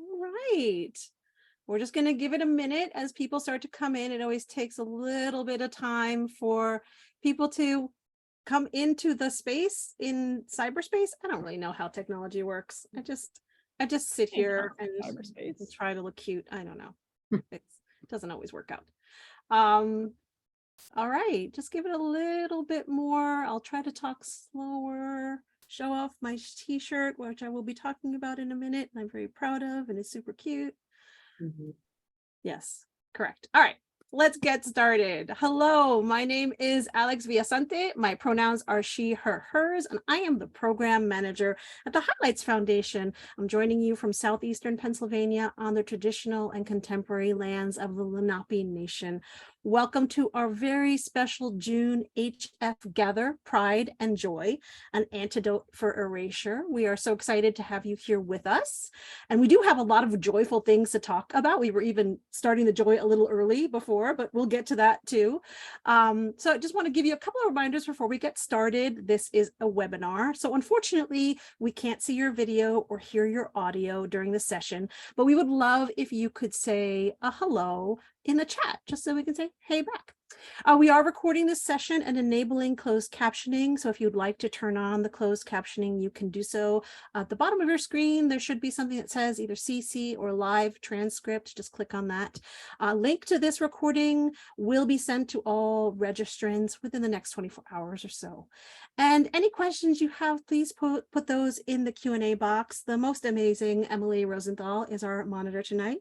All right. We're just going to give it a minute as people start to come in. It always takes a little bit of time for people to come into the space in cyberspace. I don't really know how technology works. I just sit here and try to look cute. I don't know. It doesn't always work out. All right, just give it a little bit more. I'll try to talk slower, show off my t-shirt, which I will be talking about in a minute, and I'm very proud of, and it's super cute. Yes, correct. All right, let's get started. Hello, my name is Alex Villasante. My pronouns are she, her, hers, and I am the program manager at the Highlights Foundation. I'm joining you from southeastern Pennsylvania on the traditional and contemporary lands of the Lenape Nation. Welcome to our very special June HF Gather, Pride and Joy, an antidote for erasure. We are so excited to have you here with us. And we do have a lot of joyful things to talk about. We were even starting the joy a little early before, but we'll get to that too. So I just want to give you a couple of reminders before we get started. This is a webinar. So unfortunately, we can't see your video or hear your audio during the session, but we would love if you could say a hello in the chat, just so we can say hey back. We are recording this session and enabling closed captioning. So if you'd like to turn on the closed captioning, you can do so. At the bottom of your screen, there should be something that says either CC or live transcript. Just click on that. Link to this recording will be sent to all registrants within the next 24 hours or so. And any questions you have, please put those in the Q&A box. The most amazing Emily Rosenthal is our monitor tonight.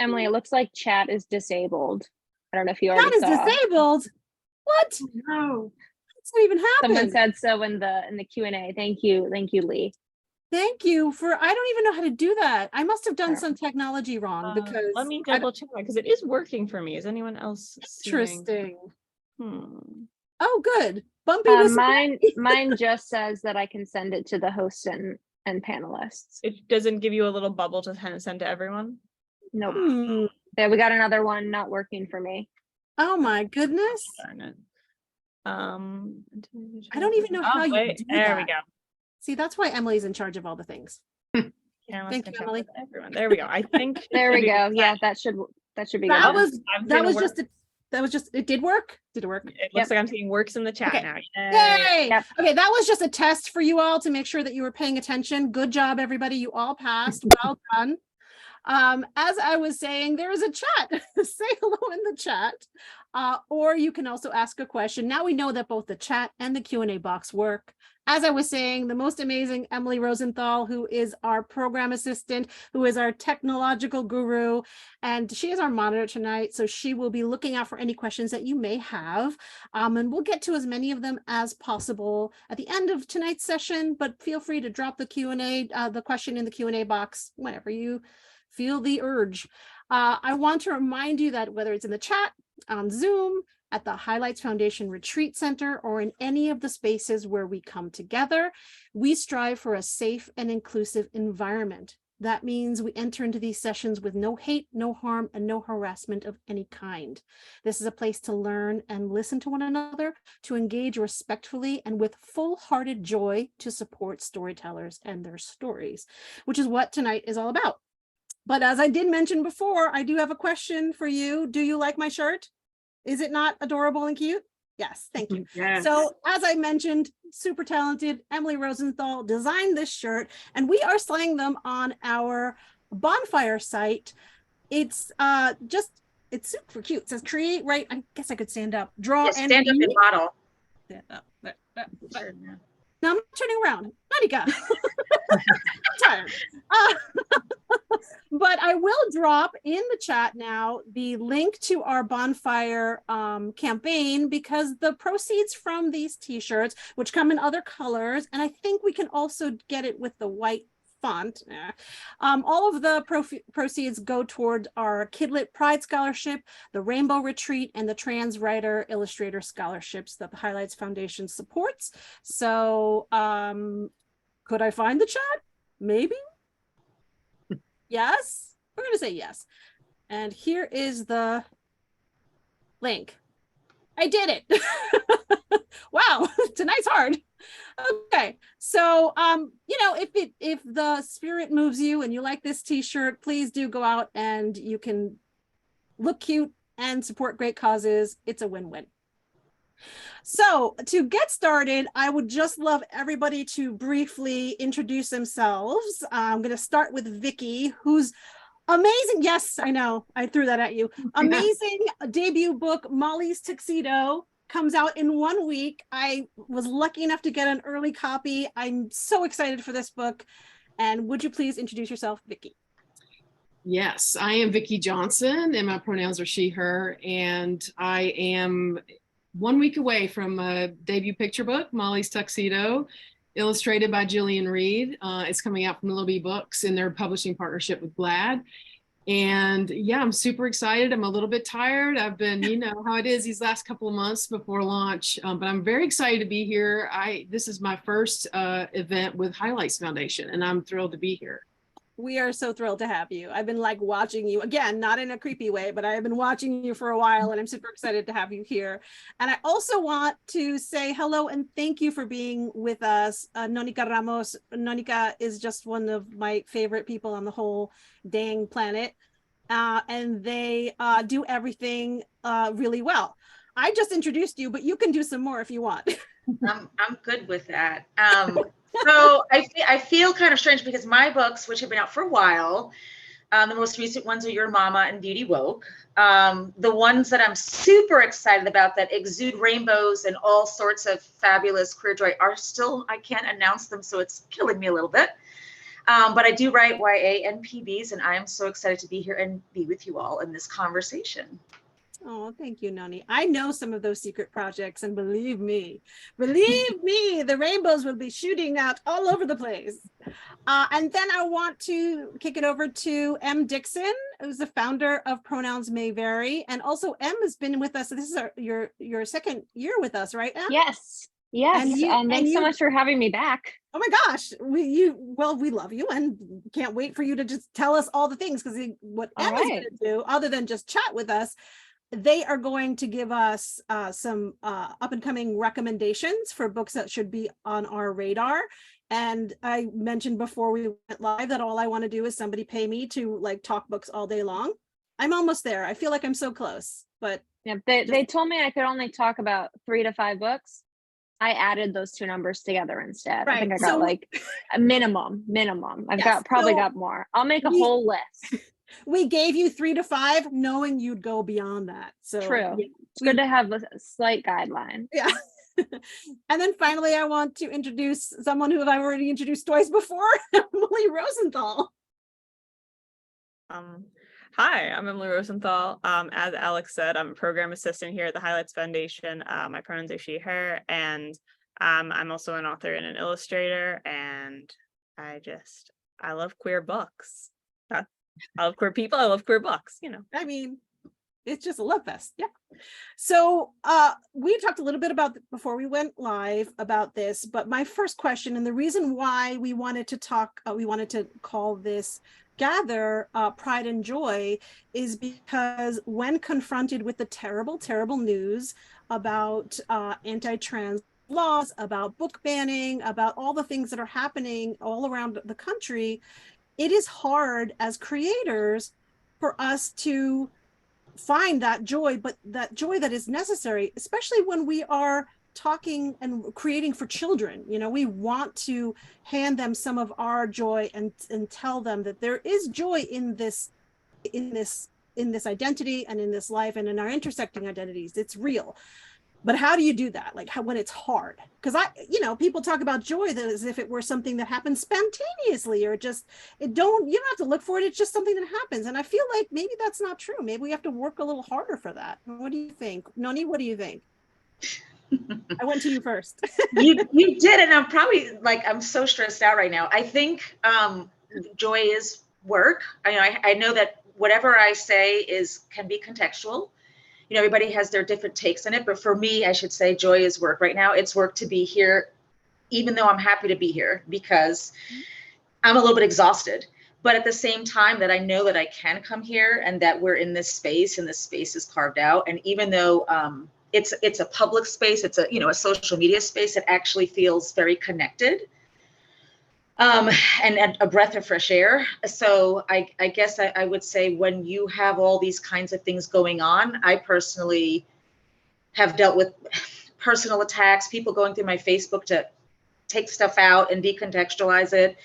Emily, it looks like chat is disabled. I don't know if you already saw. Chat is disabled? What? No. That's not even happened. Someone said so in the Q&A. Thank you, Lee. Thank you for, I don't even know how to do that. I must have done some technology wrong because let me double check because it is working for me. Is anyone else interesting? Seeing? Oh, good. Bumpy was mine just says that I can send it to the hosts and panelists. It doesn't give you a little bubble to send to everyone? Nope. There, we got another one not working for me. Oh my goodness. Darn it. I don't even know how you do there that. we go. See, that's why Emily's in charge of all the things. Thank you, Emily. Everyone. There we go. I think there we go. Yeah, that should be that good. Was just it did work. Did it work? It looks like I'm seeing works in the chat now. Yay! Yep. Okay, that was just a test for you all to make sure that you were paying attention. Good job, everybody. You all passed. Well done. As I was saying, there is a chat. Say hello in the chat, or you can also ask a question. Now we know that both the chat and the Q&A box work. As I was saying, the most amazing Emily Rosenthal, who is our program assistant, who is our technological guru, and she is our monitor tonight, so she will be looking out for any questions that you may have, and we'll get to as many of them as possible at the end of tonight's session, but feel free to drop the Q&A, the question in the Q&A box whenever you feel the urge. I want to remind you that whether it's in the chat, on Zoom, at the Highlights Foundation Retreat Center, or in any of the spaces where we come together, we strive for a safe and inclusive environment. That means we enter into these sessions with no hate, no harm, and no harassment of any kind. This is a place to learn and listen to one another, to engage respectfully and with full-hearted joy to support storytellers and their stories, which is what tonight is all about. But as I did mention before, I do have a question for you. Do you like my shirt? Is it not adorable and cute? Yes, thank you. Yes. So as I mentioned, super talented Emily Rosenthal designed this shirt, and we are selling them on our bonfire site. It's it's super cute. It says create, right? I guess I could stand up, draw, and stand up and model. Stand up. Now I'm turning around. NoNieqa. I'm tired. But I will drop in the chat now the link to our bonfire campaign, because the proceeds from these t-shirts, which come in other colors, and I think we can also get it with the white font, all of the proceeds go toward our Kidlit Pride Scholarship, the Rainbow Retreat, and the Trans Writer Illustrator Scholarships that the Highlights Foundation supports. So could I find the chat? Maybe? Yes? We're going to say yes. And here is the link. I did it. Wow, tonight's hard. Okay, so you know, if the spirit moves you and you like this t-shirt, please do go out and you can look cute and support great causes. It's a win-win. So to get started, I would just love everybody to briefly introduce themselves. I'm going to start with Vicki, who's amazing. Yes, I know. I threw that at you. Amazing debut book, Molly's Tuxedo, comes out in 1 week. I was lucky enough to get an early copy. I'm so excited for this book. And would you please introduce yourself, Vicki? Yes, I am Vicki Johnson and my pronouns are she, her, and I am 1 week away from a debut picture book, Molly's Tuxedo, illustrated by Jillian Reed. It's coming out from Little Bee Books in their publishing partnership with GLAD. And yeah, I'm super excited. I'm a little bit tired. I've been, you know how it is these last couple of months before launch, but I'm very excited to be here. This is my first event with Highlights Foundation, and I'm thrilled to be here. We are so thrilled to have you. I've been like watching you, again, not in a creepy way, but I have been watching you for a while and I'm super excited to have you here. And I also want to say hello and thank you for being with us. NoNieqa Ramos. NoNieqa is just one of my favorite people on the whole dang planet. And they do everything really well. I just introduced you, but you can do some more if you want. I'm good with that. So I feel kind of strange because my books, which have been out for a while, the most recent ones are Your Mama and Beauty Woke. The ones that I'm super excited about that exude rainbows and all sorts of fabulous queer joy are still, I can't announce them, so it's killing me a little bit. But I do write YA and PBs, and I am so excited to be here and be with you all in this conversation. Oh, thank you, Noni. I know some of those secret projects, and believe me, the rainbows will be shooting out all over the place. And then I want to kick it over to M. Dickson, who's the founder of Pronouns May Vary. And also M has been with us. This is your second year with us, right, M? Yes. Yes. And Thanks so much for having me back. Oh my gosh, we love you and can't wait for you to just tell us all the things, because what M is going to do, other than just chat with us, they are going to give us some up and coming recommendations for books that should be on our radar. And I mentioned before we went live that all I want to do is somebody pay me to like talk books all day long. I'm almost there. I feel like I'm so close, but yeah, they told me I could only talk about 3 to 5 books. I added those 2 numbers together instead. Right. I think I got like a minimum. I've probably got more. I'll make a whole list. We gave you 3 to 5, knowing you'd go beyond that. So true. Yeah, it's good to have a slight guideline. Yeah. And then finally, I want to introduce someone who I've already introduced twice before, Emily Rosenthal. Hi, I'm Emily Rosenthal. As Alex said, I'm a program assistant here at the Highlights Foundation. My pronouns are she, her, and I'm also an author and an illustrator, and I love queer books. I love queer people. I love queer books, you know. I mean, it's just a love fest. Yeah. So we talked a little bit about before we went live about this, but my first question, and the reason why we wanted to talk, we wanted to call this gather Pride and Joy, is because when confronted with the terrible, terrible news about anti-trans laws, about book banning, about all the things that are happening all around the country, it is hard as creators for us to find that joy, but that joy that is necessary, especially when we are talking and creating for children. You know, we want to hand them some of our joy and tell them that there is joy in this identity and in this life and in our intersecting identities. It's real. But how do you do that? Like when it's hard? Because people talk about joy as if it were something that happens spontaneously, or you don't have to look for it. It's just something that happens. And I feel like maybe that's not true. Maybe we have to work a little harder for that. What do you think? Noni, what do you think? I went to you first. you did, and I'm so stressed out right now. I think joy is work. I know that whatever I say can be contextual. You know, everybody has their different takes on it, but for me, I should say joy is work. Right now, it's work to be here, even though I'm happy to be here because I'm a little bit exhausted. But at the same time, that I know that I can come here and that we're in this space and this space is carved out. And even though it's a public space. It's a social media space that actually feels very connected. And a breath of fresh air. So I guess I would say when you have all these kinds of things going on, I personally have dealt with personal attacks, people going through my Facebook to take stuff out and decontextualize it,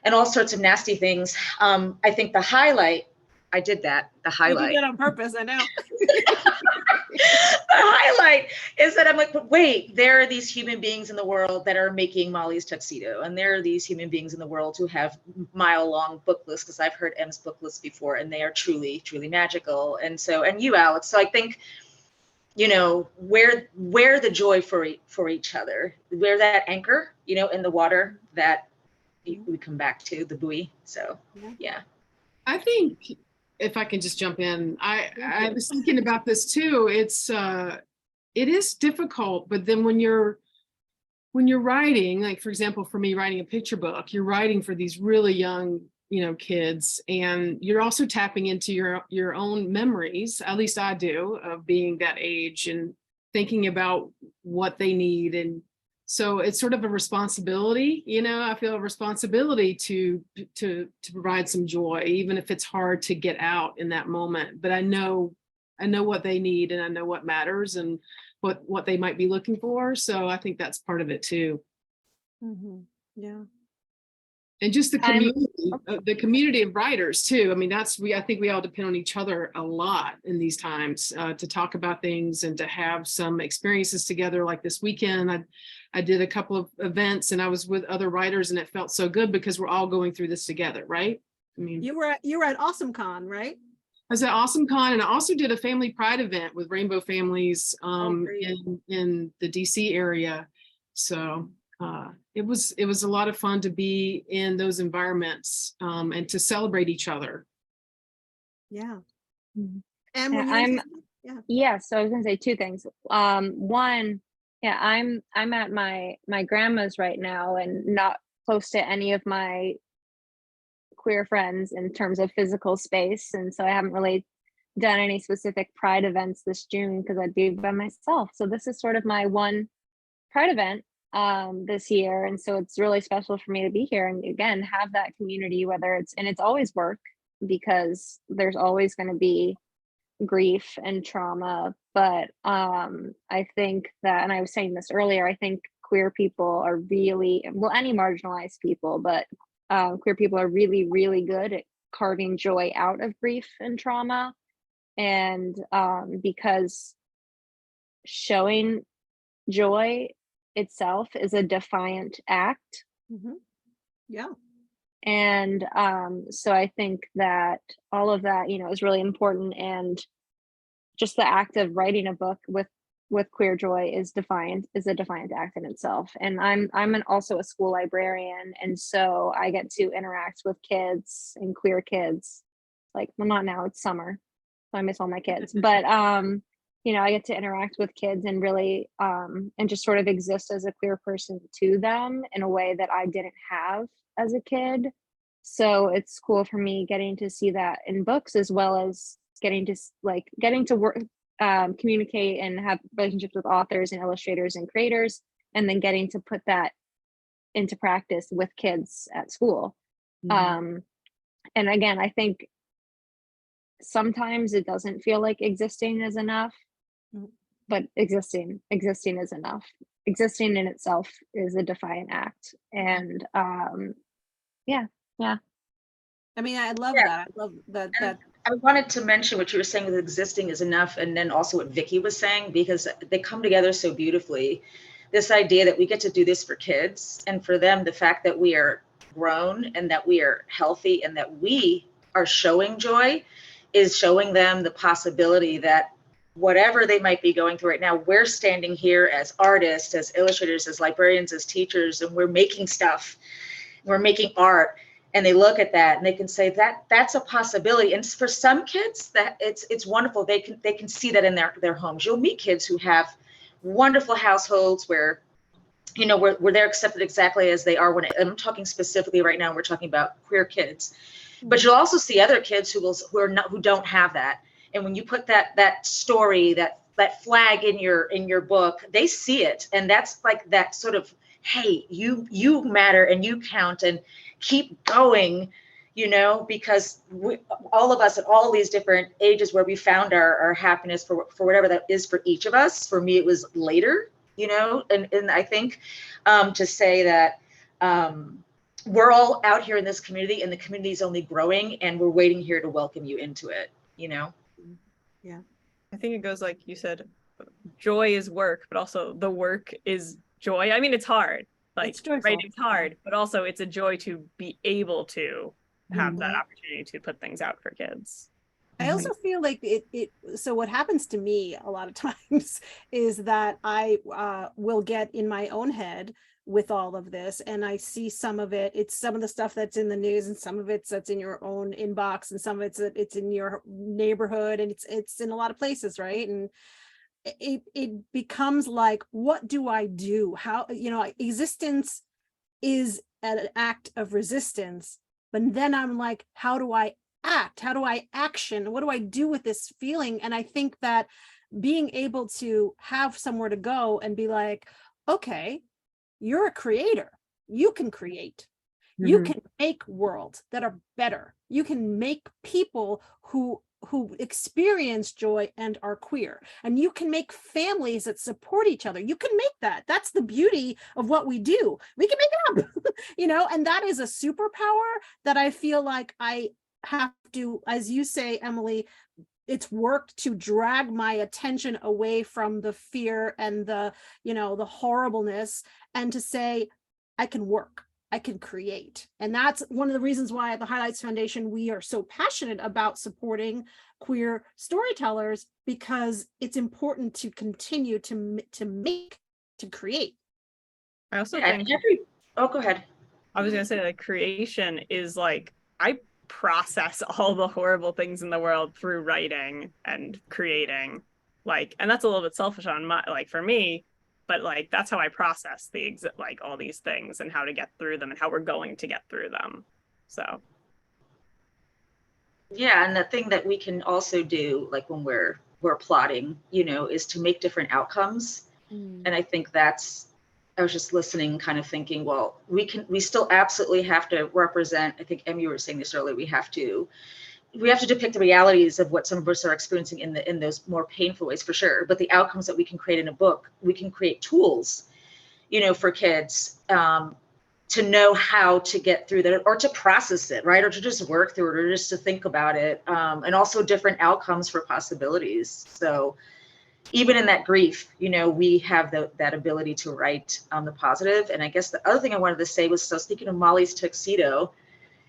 and all sorts of nasty things. I think the highlight, I did that, the You highlight. did that on purpose, I know. The highlight is that I'm like, but wait, there are these human beings in the world that are making Molly's tuxedo. And there are these human beings in the world who have mile-long book lists, because I've heard M's book lists before, and they are truly, truly magical. And so, and you, Alex. So I think, where the joy for each other, where that anchor, in the water that we come back to, the buoy. So, yeah. I think if I can just jump in, I was thinking about this too. It is difficult, but then when you're writing, like for example, for me, writing a picture book, you're writing for these really young, kids, and you're also tapping into your own memories. At least I do, of being that age and thinking about what they need. And so it's sort of a responsibility, I feel a responsibility to provide some joy, even if it's hard to get out in that moment. But I know what they need, and I know what matters, and what they might be looking for. So I think that's part of it too. Mm-hmm. Yeah. And just the community of writers too. I mean, I think we all depend on each other a lot in these times, to talk about things and to have some experiences together. Like this weekend, I did a couple of events, and I was with other writers, and it felt so good because we're all going through this together, right? I mean, You were at Awesome Con, right? I was at Awesome Con, and I also did a family pride event with Rainbow Families in the DC area. So it was a lot of fun to be in those environments, and to celebrate each other. Yeah. Mhm. And Yeah, when you Yeah, so I was gonna say two things. One, yeah, I'm at my grandma's right now, and not close to any of my queer friends in terms of physical space, and so I haven't really done any specific pride events this June because I'd be by myself. So this is sort of my one pride event this year, and so it's really special for me to be here and again have that community, it's always work, because there's always going to be grief and trauma. But I think that, and I was saying this earlier, I think queer people are really, well, any marginalized people, but queer people are really, really good at carving joy out of grief and trauma. And because showing joy itself is a defiant act. Mm-hmm. Yeah. And so I think that all of that, is really important. And just the act of writing a book with queer joy is a defiant act in itself. And I'm also a school librarian, and so I get to interact with kids and queer kids. Like, well, not now, it's summer, so I miss all my kids. But I get to interact with kids and really and just sort of exist as a queer person to them in a way that I didn't have as a kid. So it's cool for me getting to see that in books, as well as getting to work, communicate and have relationships with authors and illustrators and creators, and then getting to put that into practice with kids at school. Mhm. And again, I think sometimes it doesn't feel like existing is enough, but existing is enough. Existing in itself is a defiant act. And yeah. I mean, I love Yeah. that. I love that. And I wanted to mention what you were saying with existing is enough, and then also what Vicki was saying, because they come together so beautifully. This idea that we get to do this for kids, and for them, the fact that we are grown and that we are healthy and that we are showing joy is showing them the possibility that whatever they might be going through right now, we're standing here as artists, as illustrators, as librarians, as teachers, and we're making stuff. We're making art. And they look at that and they can say that's a possibility. And for some kids, that it's wonderful. They can see that in their homes. You'll meet kids who have wonderful households where, where they're accepted exactly as they are. I'm talking specifically right now, we're talking about queer kids. But you'll also see other kids who don't have that. And when you put that story, that that flag in your book, they see it. And that's like that sort of, hey, you matter and you count, and keep going, because all of us at all these different ages where we found our happiness for whatever that is for each of us. For me, it was later, and I think to say that we're all out here in this community, and the community is only growing, and we're waiting here to welcome you into it, Yeah. I think it goes like you said, joy is work, but also the work is joy. I mean, it's hard. Like It's joyful. writing's hard, but also it's a joy to be able to have that opportunity to put things out for kids. I also feel like so what happens to me a lot of times is that I will get in my own head with all of this, and I see some of it. It's some of the stuff that's in the news, and some of that's in your own inbox, and some of it's in your neighborhood, and it's in a lot of places, right? And it becomes like, what do I do? How, existence is an act of resistance, but then I'm like, how do I act? How do I action? What do I do with this feeling? And I think that being able to have somewhere to go and be like, okay, you're a creator. You can create. You can make worlds that are better. You can make people who experience joy and are queer, and you can make families that support each other. You can make that. That's the beauty of what we do. We can make it up, and that is a superpower that I feel like I have to, as you say, Emily, it's work to drag my attention away from the fear and the horribleness, and to say, I can work. I can create. And that's one of the reasons why at the Highlights Foundation, we are so passionate about supporting queer storytellers, because it's important to continue to create. I also think go ahead. I was gonna say, like, creation is like, I process all the horrible things in the world through writing and creating, like, and that's a little bit selfish on my, like, for me, but like that's how I process like all these things and how to get through them and how we're going to get through them. So yeah, and the thing that we can also do, like when we're plotting, is to make different outcomes. And I think I was just listening, kind of thinking, well, we still absolutely have to represent, I think Em, you were saying this earlier, we have to depict the realities of what some of us are experiencing in those more painful ways, for sure. But the outcomes that we can create in a book, we can create tools, for kids to know how to get through that, or to process it, right? Or to just work through it, or just to think about it. And also different outcomes for possibilities. So even in that grief, we have that ability to write on the positive. And I guess the other thing I wanted to say was, so speaking of Molly's tuxedo,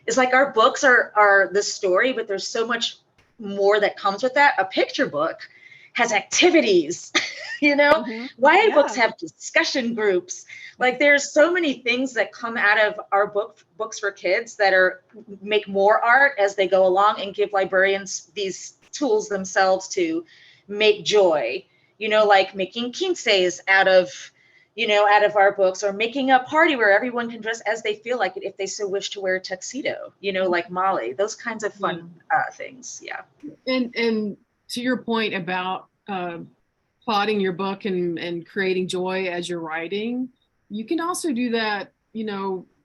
it's like our books are the story, but there's so much more that comes with that. A picture book has activities, YA books have discussion groups. Like there's so many things that come out of our books for kids that make more art as they go along, and give librarians these tools themselves to make joy, like making quinces out of our books, or making a party where everyone can dress as they feel like it if they so wish to wear a tuxedo, like Molly, those kinds of fun things. Yeah. And to your point about plotting your book and creating joy as you're writing, you can also do that,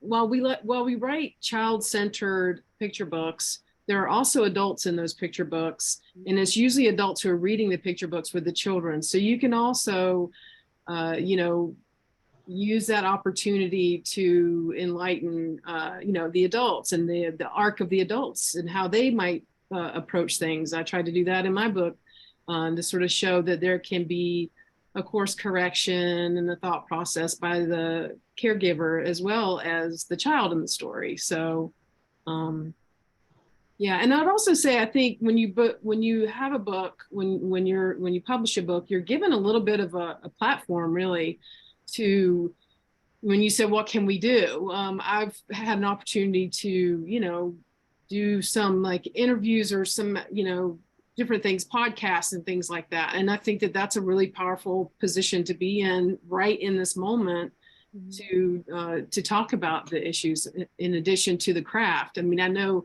while we write child-centered picture books, there are also adults in those picture books, and it's usually adults who are reading the picture books with the children. So you can also use that opportunity to enlighten, the adults and the arc of the adults and how they might approach things. I tried to do that in my book to sort of show that there can be a course correction and the thought process by the caregiver as well as the child in the story. So, yeah, and I'd also say, I think when you have a book, when you publish a book, you're given a little bit of a platform, really, to, when you said, what can we do? I've had an opportunity to, do some like interviews or some, different things, podcasts and things like that. And I think that that's a really powerful position to be in right in this moment, to talk about the issues in addition to the craft. I mean, I know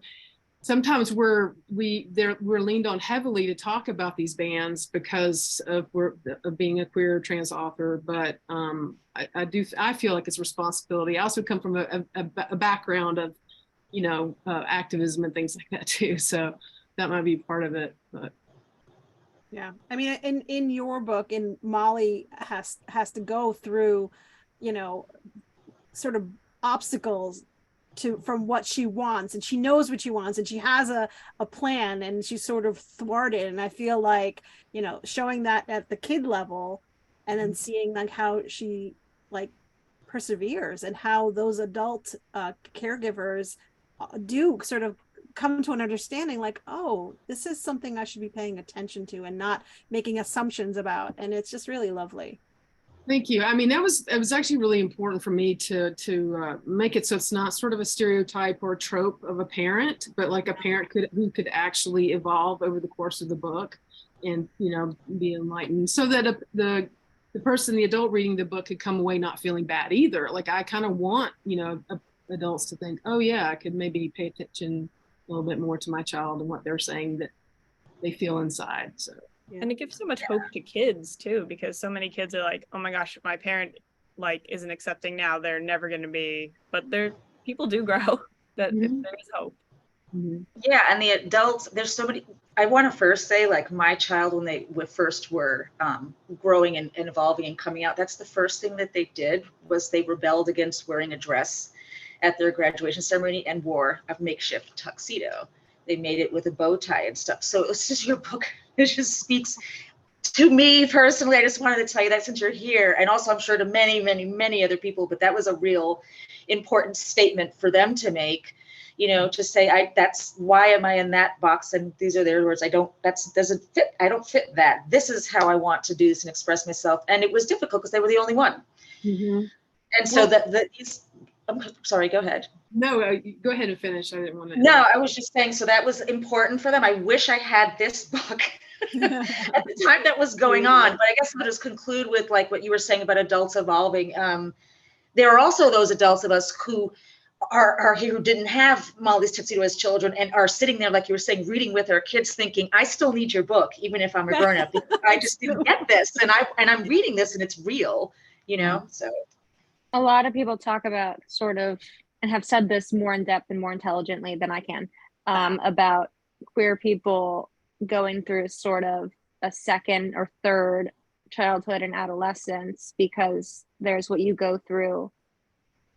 sometimes we're leaned on heavily to talk about these bans because of being a queer or trans author, but I feel like it's a responsibility. I also come from a background of activism and things like that too, so that might be part of it. But yeah, I mean, in your book, and Molly has to go through, sort of obstacles from what she wants, and she knows what she wants, and she has a plan, and she's sort of thwarted. And I feel like, showing that at the kid level, and then seeing like how she like perseveres, and how those adult caregivers do sort of come to an understanding, like, oh, this is something I should be paying attention to and not making assumptions about. And it's just really lovely. thank you. I mean, it was actually really important for me to make it so it's not sort of a stereotype or a trope of a parent, but like a parent who could actually evolve over the course of the book and be enlightened, so that the adult reading the book could come away not feeling bad either. Like, I kind of want adults to think, oh yeah, I could maybe pay attention a little bit more to my child and what they're saying that they feel inside. So Yeah. And it gives so much hope to kids too, because so many kids are like, oh my gosh, my parent like isn't accepting now, they're never going to be, but people do grow, that there is hope. Yeah, and the adults, there's so many. I want to first say, like, my child, when they first were growing and evolving and coming out, that's the first thing that they did, was they rebelled against wearing a dress at their graduation ceremony and wore a makeshift tuxedo. They made it with a bow tie and stuff. So it's just, your book, it just speaks to me personally. I just wanted to tell you that since you're here, and also I'm sure to many, many, many other people, but that was a real important statement for them to make, to say, that's why am I in that box? And these are their words. Doesn't fit. I don't fit that. This is how I want to do this and express myself. And it was difficult because they were the only one. And so I'm sorry, go ahead. No, go ahead and finish. I didn't want to. No, I was just saying, so that was important for them. I wish I had this book at the time that was going on, but I guess I'll just conclude with like what you were saying about adults evolving. There are also those adults of us who are here, who didn't have Molly's tuxedo as children, and are sitting there, like you were saying, reading with our kids, thinking, I still need your book, even if I'm a grown up. I just didn't get this, and I'm reading this, and it's real, So A lot of people talk about sort of, and have said this more in depth and more intelligently than I can, about queer people going through sort of a second or third childhood and adolescence, because there's what you go through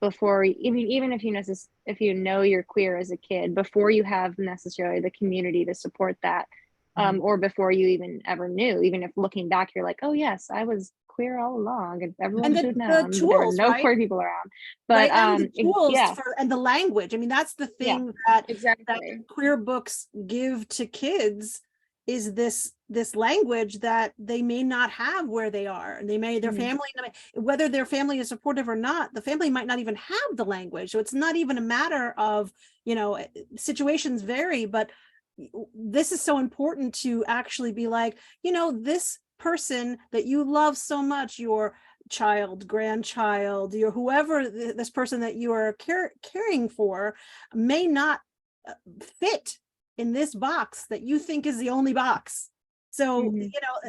before, even if you know you're queer as a kid, before you have necessarily the community to support that, or before you even ever knew, even if looking back you're like, oh yes, I was queer all along, and everyone should know there are no queer people around. But and the tools and the language. I mean, that's the thing that queer books give to kids, is this language that they may not have where they are, and their family, whether their family is supportive or not, the family might not even have the language. So it's not even a matter of, situations vary, but this is so important to actually be like, this person that you love so much, your child, grandchild, your whoever, this person that you are caring for, may not fit in this box that you think is the only box. So,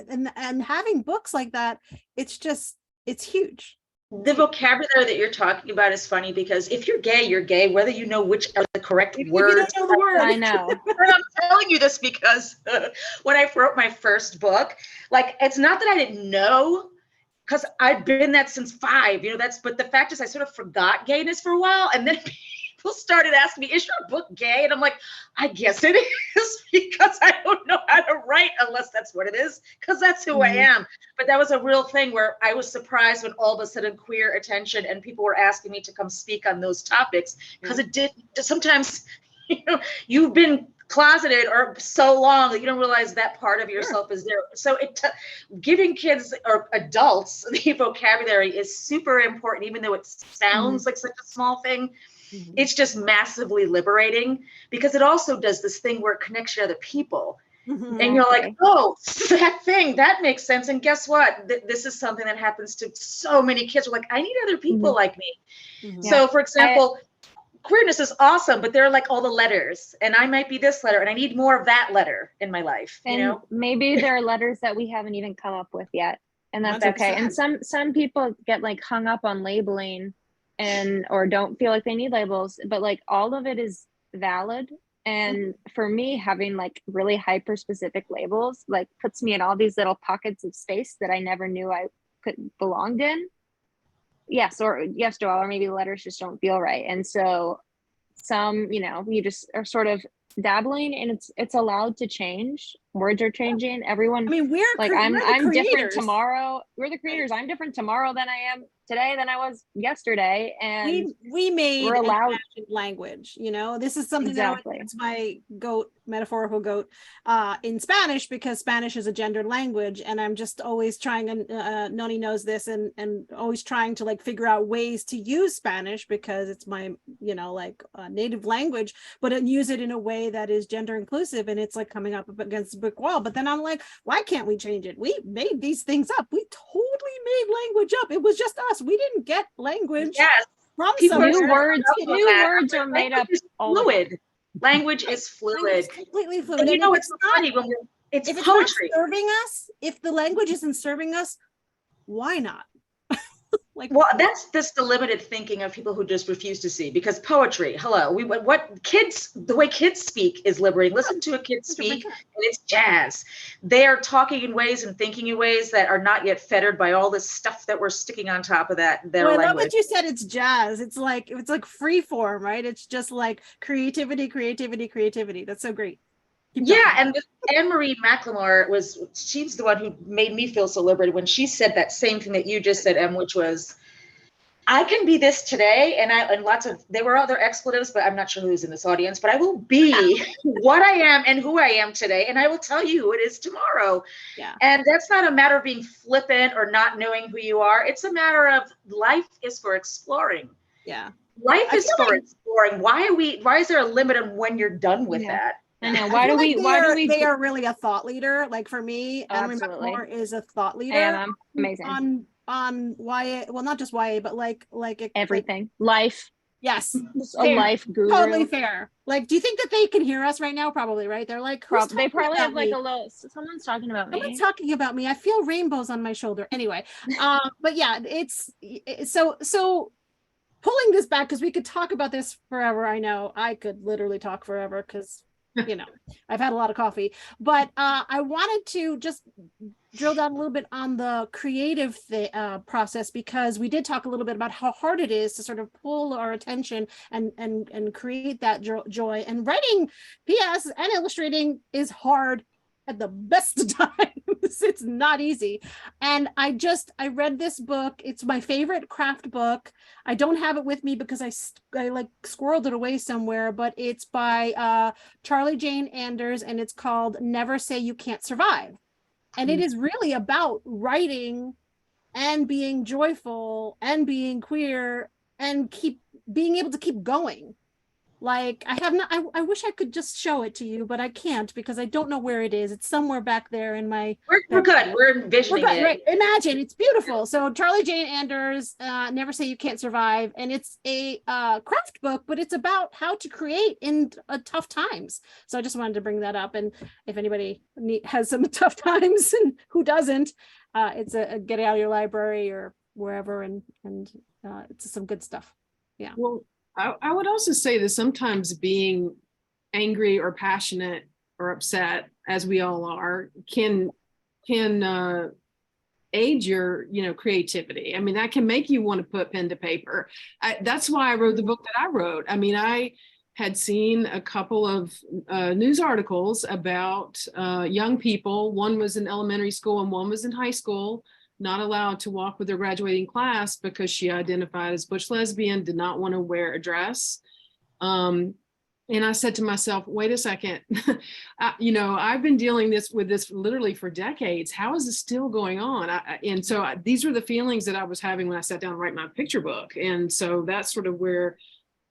and having books like that, it's huge. The vocabulary that you're talking about is funny, because if you're gay, you're gay, whether you know which are the correct words. You don't know the word. I know. And I'm telling you this because when I wrote my first book, like, it's not that I didn't know, because I've been that since 5, but the fact is I sort of forgot gayness for a while, and then people started asking me, is your book gay? And I'm like, I guess it is, because I don't know how to write unless that's what it is, because that's who I am. But that was a real thing where I was surprised when all of a sudden queer attention and people were asking me to come speak on those topics, because it did sometimes, you've been closeted or so long that you don't realize that part of yourself is there. So giving kids or adults the vocabulary is super important, even though it sounds like such a small thing. It's just massively liberating, because it also does this thing where it connects you to other people. And you're like, oh, that thing, that makes sense. And guess what? This is something that happens to so many kids. We're like, I need other people like me. So for example, queerness is awesome, but there are like all the letters, and I might be this letter, and I need more of that letter in my life, you And know? maybe there are letters that we haven't even come up with yet, and that's okay. And 100%. some people get like hung up on labeling or don't feel like they need labels, but like all of it is valid. And for me, having like really hyper specific labels like puts me in all these little pockets of space that I never knew I belonged in. Yes, Joelle, or maybe letters just don't feel right. And so some, you just are sort of dabbling, and it's allowed to change. Words are changing. Everyone, I mean, we're I'm different creators. tomorrow. We're the creators. I'm different tomorrow than I am today than I was yesterday. And we made we're allowed an language, this is something exactly. that it's my metaphorical goat in Spanish, because Spanish is a gendered language, and I'm just always trying, and Noni knows this, and always trying to like figure out ways to use Spanish because it's my native language, but use it in a way that is gender inclusive, and it's like coming up against a brick wall. But then I'm like, why can't we change it? We made these things up. We totally made language up. It was just us. We didn't get language. Yes. From New words are made up. Fluid. Language is fluid. It's completely fluid. And And it's so funny when it's if it's poetry. not serving us, if the language isn't serving us, why not? Well, that's the limited thinking of people who just refuse to see, because poetry, hello, the way kids speak is liberating. Listen to a kid speak, and it's jazz. They are talking in ways and thinking in ways that are not yet fettered by all this stuff that we're sticking on top of their I language. love that you said it's jazz. It's like free form, right? It's just like creativity. That's so great. Yeah, and Anne-Marie McLemore she's the one who made me feel so liberated when she said that same thing that you just said, Em, which was, I can be this today, and there were other expletives, but I'm not sure who's in this audience, but I will be what I am and who I am today, and I will tell you who it is tomorrow. Yeah. And that's not a matter of being flippant or not knowing who you are. It's a matter of life is for exploring. Yeah. Life is for exploring. Why is there a limit on when you're done with that? I know. Why do we? They are really a thought leader. Like for me, Anne-Marie McLemore is a thought leader. And amazing on YA. Well, not just YA, but like everything. Life. Yes, a life guru. Totally fair. Like, do you think that they can hear us right now? Probably, right? They're like, they probably have like a little. Someone's talking about me. Someone's talking about me. I feel rainbows on my shoulder. Anyway, but yeah, it's so. Pulling this back, because we could talk about this forever. I know I could literally talk forever because I've had a lot of coffee, but I wanted to just drill down a little bit on the creative process, because we did talk a little bit about how hard it is to sort of pull our attention and create that joy. And writing PS and illustrating is hard at the best times. It's not easy. And I read this book. It's my favorite craft book. I don't have it with me because I like squirreled it away somewhere, but it's by Charlie Jane Anders, and it's called Never Say You Can't Survive. And it is really about writing and being joyful and being queer and being able to keep going. Like I wish I could just show it to you, but I can't because I don't know where it is. It's somewhere back there in my. We're good. We're envisioning it. Right. Imagine, it's beautiful. So Charlie Jane Anders, Never Say You Can't Survive, and it's a craft book, but it's about how to create in tough times. So I just wanted to bring that up, and if anybody has some tough times and who doesn't, it's a get it out of your library or wherever, and it's some good stuff. Yeah. Well, I would also say that sometimes being angry or passionate or upset, as we all are, can aid your creativity. I mean, that can make you want to put pen to paper. That's why I wrote the book that I wrote. I mean, I had seen a couple of news articles about young people. One was in elementary school and one was in high school, not allowed to walk with their graduating class because she identified as butch lesbian, did not want to wear a dress. And I said to myself, wait a second, I've been dealing with this literally for decades. How is this still going on? So these were the feelings that I was having when I sat down to write my picture book. And so that's sort of where,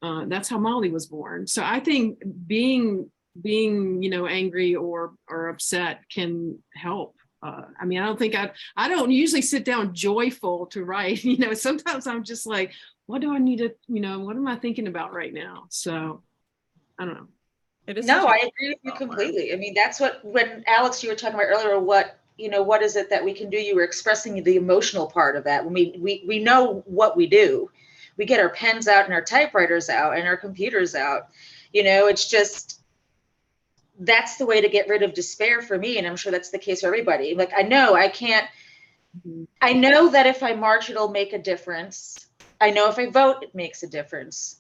that's how Molly was born. So I think being angry or upset can help. I mean, I don't usually sit down joyful to write, sometimes I'm just like, what do I need to, what am I thinking about right now? So I don't know. It is No, such a- I agree with you completely. I mean, that's what, when Alex, you were talking about earlier, what is it that we can do? You were expressing the emotional part of that. When we know what we do. We get our pens out and our typewriters out and our computers out. It's just, that's the way to get rid of despair for me. And I'm sure that's the case for everybody. Like, I know that if I march, it'll make a difference. I know if I vote, it makes a difference.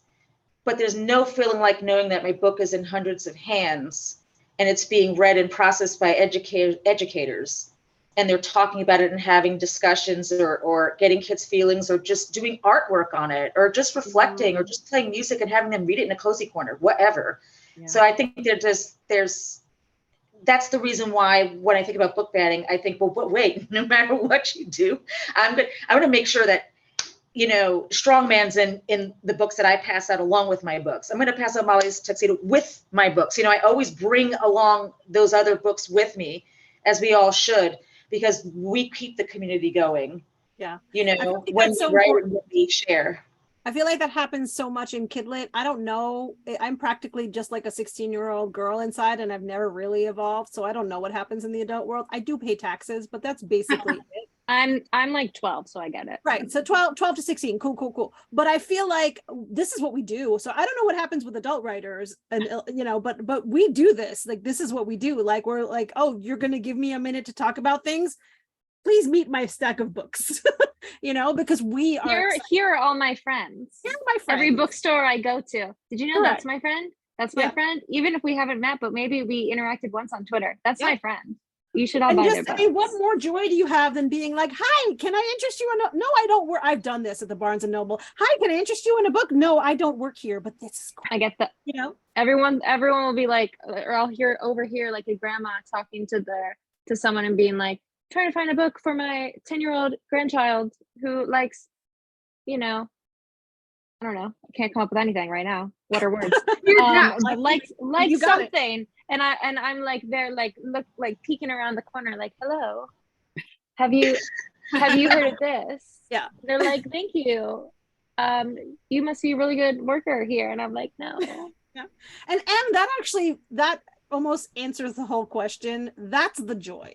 But there's no feeling like knowing that my book is in hundreds of hands and it's being read and processed by educators. And they're talking about it and having discussions or getting kids' feelings or just doing artwork on it or just reflecting or just playing music and having them read it in a cozy corner, whatever. Yeah. So I think that's the reason why when I think about book banning, I think, well, but wait, no matter what you do, I'm going to make sure that, strongman's in the books that I pass out along with my books. I'm going to pass out Molly's Tuxedo with my books. I always bring along those other books with me, as we all should, because we keep the community going. Yeah. When we write and when we share. I feel like that happens so much in Kidlit. I don't know. I'm practically just like a 16-year-old girl inside, and I've never really evolved. So I don't know what happens in the adult world. I do pay taxes, but that's basically it. I'm like 12, so I get it. Right. So 12 to 16. Cool. But I feel like this is what we do. So I don't know what happens with adult writers and, but we do this. Like, this is what we do. Like, we're like, oh, you're going to give me a minute to talk about things. Please meet my stack of books, because we are. Here are all my friends. Here are my friends. Every bookstore I go to. Did you know Correct. That's my friend? That's my friend. Even if we haven't met, but maybe we interacted once on Twitter. That's my friend. You should all buy their books. What more joy do you have than being like, hi, can I interest you in no, I don't work. I've done this at the Barnes and Noble. Hi, can I interest you in a book? No, I don't work here, but this is great. I get that. Everyone will be like, or I'll hear over here like a grandma talking to someone and being like, trying to find a book for my 10-year-old grandchild who likes, I don't know. I can't come up with anything right now. What are words? like something. And I'm like, they're like, look, like peeking around the corner, like, hello, have you heard of this? Yeah. They're like, thank you. You must be a really good worker here. And I'm like, no. Yeah. And that almost answers the whole question. That's the joy,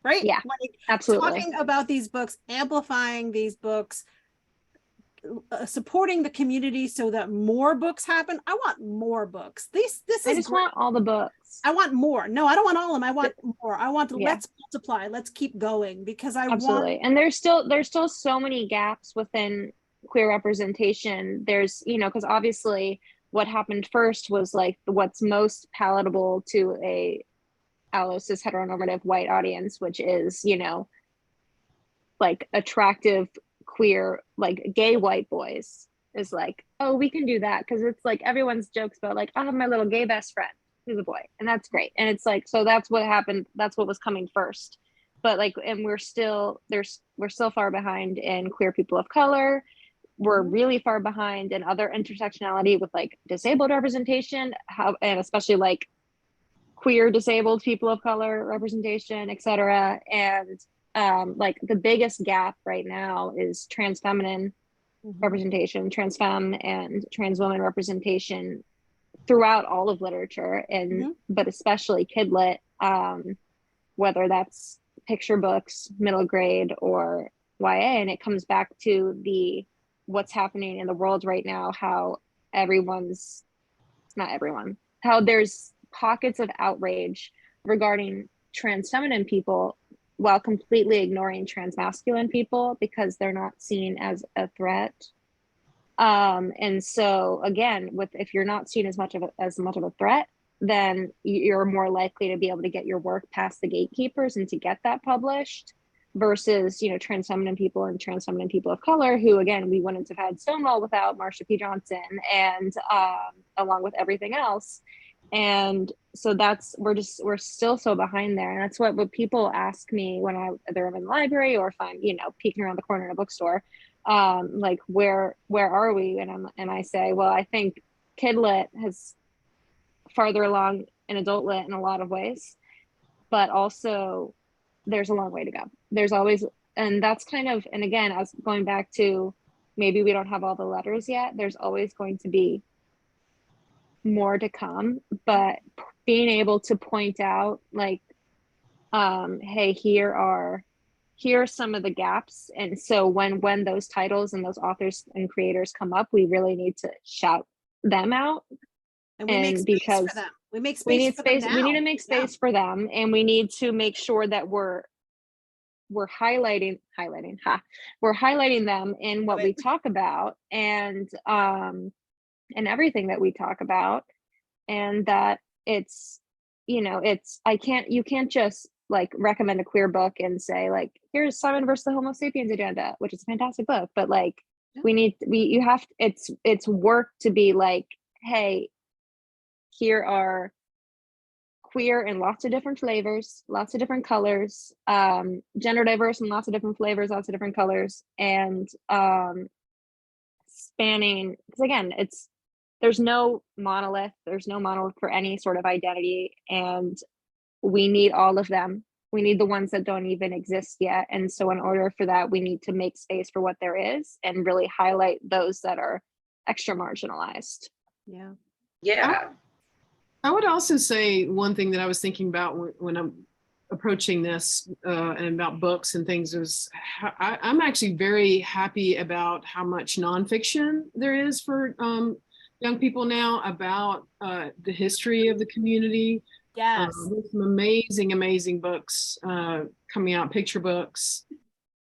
right? Yeah, like, absolutely. Talking about these books, amplifying these books, supporting the community so that more books happen. I want more books. I just want all the books. I want more. No, I don't want all of them. I want more. I want to let's multiply. Let's keep going because absolutely. And there's still so many gaps within queer representation. There's, because obviously what happened first was like what's most palatable to a allo cis heteronormative white audience, which is, like attractive queer, like gay white boys, is like, oh, we can do that because it's like everyone's jokes about like, I have my little gay best friend who's a boy, and that's great. And it's like, so that's what happened. That's what was coming first. But like, and we're still far behind in queer people of color. We're really far behind in other intersectionality with like disabled representation, and especially like queer disabled people of color representation, etc. And like the biggest gap right now is trans feminine representation, trans femme and trans woman representation throughout all of literature, and but especially kidlit, whether that's picture books, middle grade, or YA. And it comes back to what's happening in the world right now, how how there's pockets of outrage regarding trans feminine people while completely ignoring trans masculine people because they're not seen as a threat. And so again, if you're not seen as much of a threat, then you're more likely to be able to get your work past the gatekeepers and to get that published, versus, trans feminine people and trans feminine people of color, who again, we wouldn't have had Stonewall without Marsha P. Johnson, and along with everything else. And so we're still so behind there. And that's what people ask me when either I'm in the library or if I'm, peeking around the corner in a bookstore, like where are we? And I say, well, I think kidlit has farther along in adult lit in a lot of ways, but also there's a long way to go. There's always, and that's kind of, and again, I was going back to, maybe we don't have all the letters yet. There's always going to be more to come, but being able to point out like, hey, here are some of the gaps. And so when those titles and those authors and creators come up, we really need to shout them out. And we make And space because for them. We make we space need for them space, we need to now. make space for them, and we need to make sure that we're highlighting them in what we talk about, and everything that we talk about, and that it's, you know, it's, you can't just like recommend a queer book and say like, here's Simon versus the Homo Sapiens Agenda, which is a fantastic book, but like you have, it's work to be like, hey, here are queer in lots of different flavors, lots of different colors, gender diverse in lots of different flavors, lots of different colors, and spanning, because again, there's no monolith for any sort of identity, and we need all of them. We need the ones that don't even exist yet. And so in order for that, we need to make space for what there is and really highlight those that are extra marginalized. Yeah. Yeah. I would also say one thing that I was thinking about when I'm approaching this and about books and things is I'm actually very happy about how much nonfiction there is for young people now about the history of the community. Yes. There's some amazing books coming out, picture books.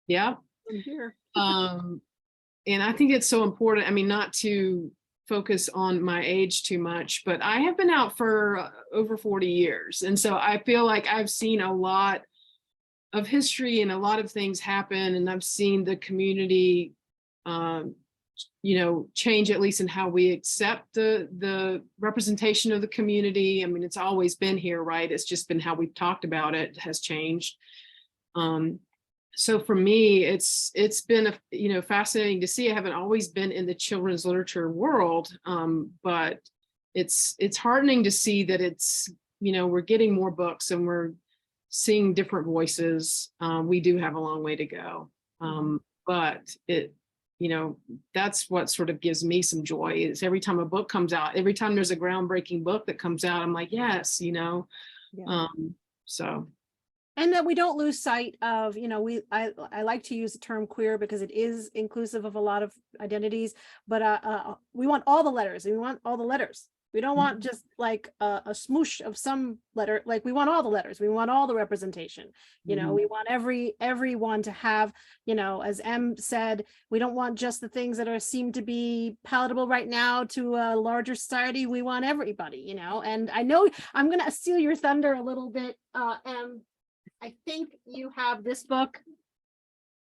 Yeah. I'm here. And I think it's so important. I mean, not to focus on my age too much, but I have been out for over 40 years. And so I feel like I've seen a lot of history and a lot of things happen. And I've seen the community, you know, change, at least in how we accept the representation of the community. I mean, it's always been here, right? It's just been how we've talked about it has changed. So for me, it's been fascinating to see. I haven't always been in the children's literature world, but it's heartening to see that it's, you know, we're getting more books and we're seeing different voices. We do have a long way to go, but it, you know, that's what sort of gives me some joy is every time a book comes out, every time there's a groundbreaking book that comes out, I'm like, yes, you know, so. And that we don't lose sight of, you know, I like to use the term queer because it is inclusive of a lot of identities, but we want all the letters. We want all the letters. We don't want just like a smoosh of some letter. Like we want all the letters. We want all the representation. You know, we want everyone to have, you know, as Em said, we don't want just the things that seem to be palatable right now to a larger society. We want everybody, you know. And I know I'm going to steal your thunder a little bit, Em. I think you have this book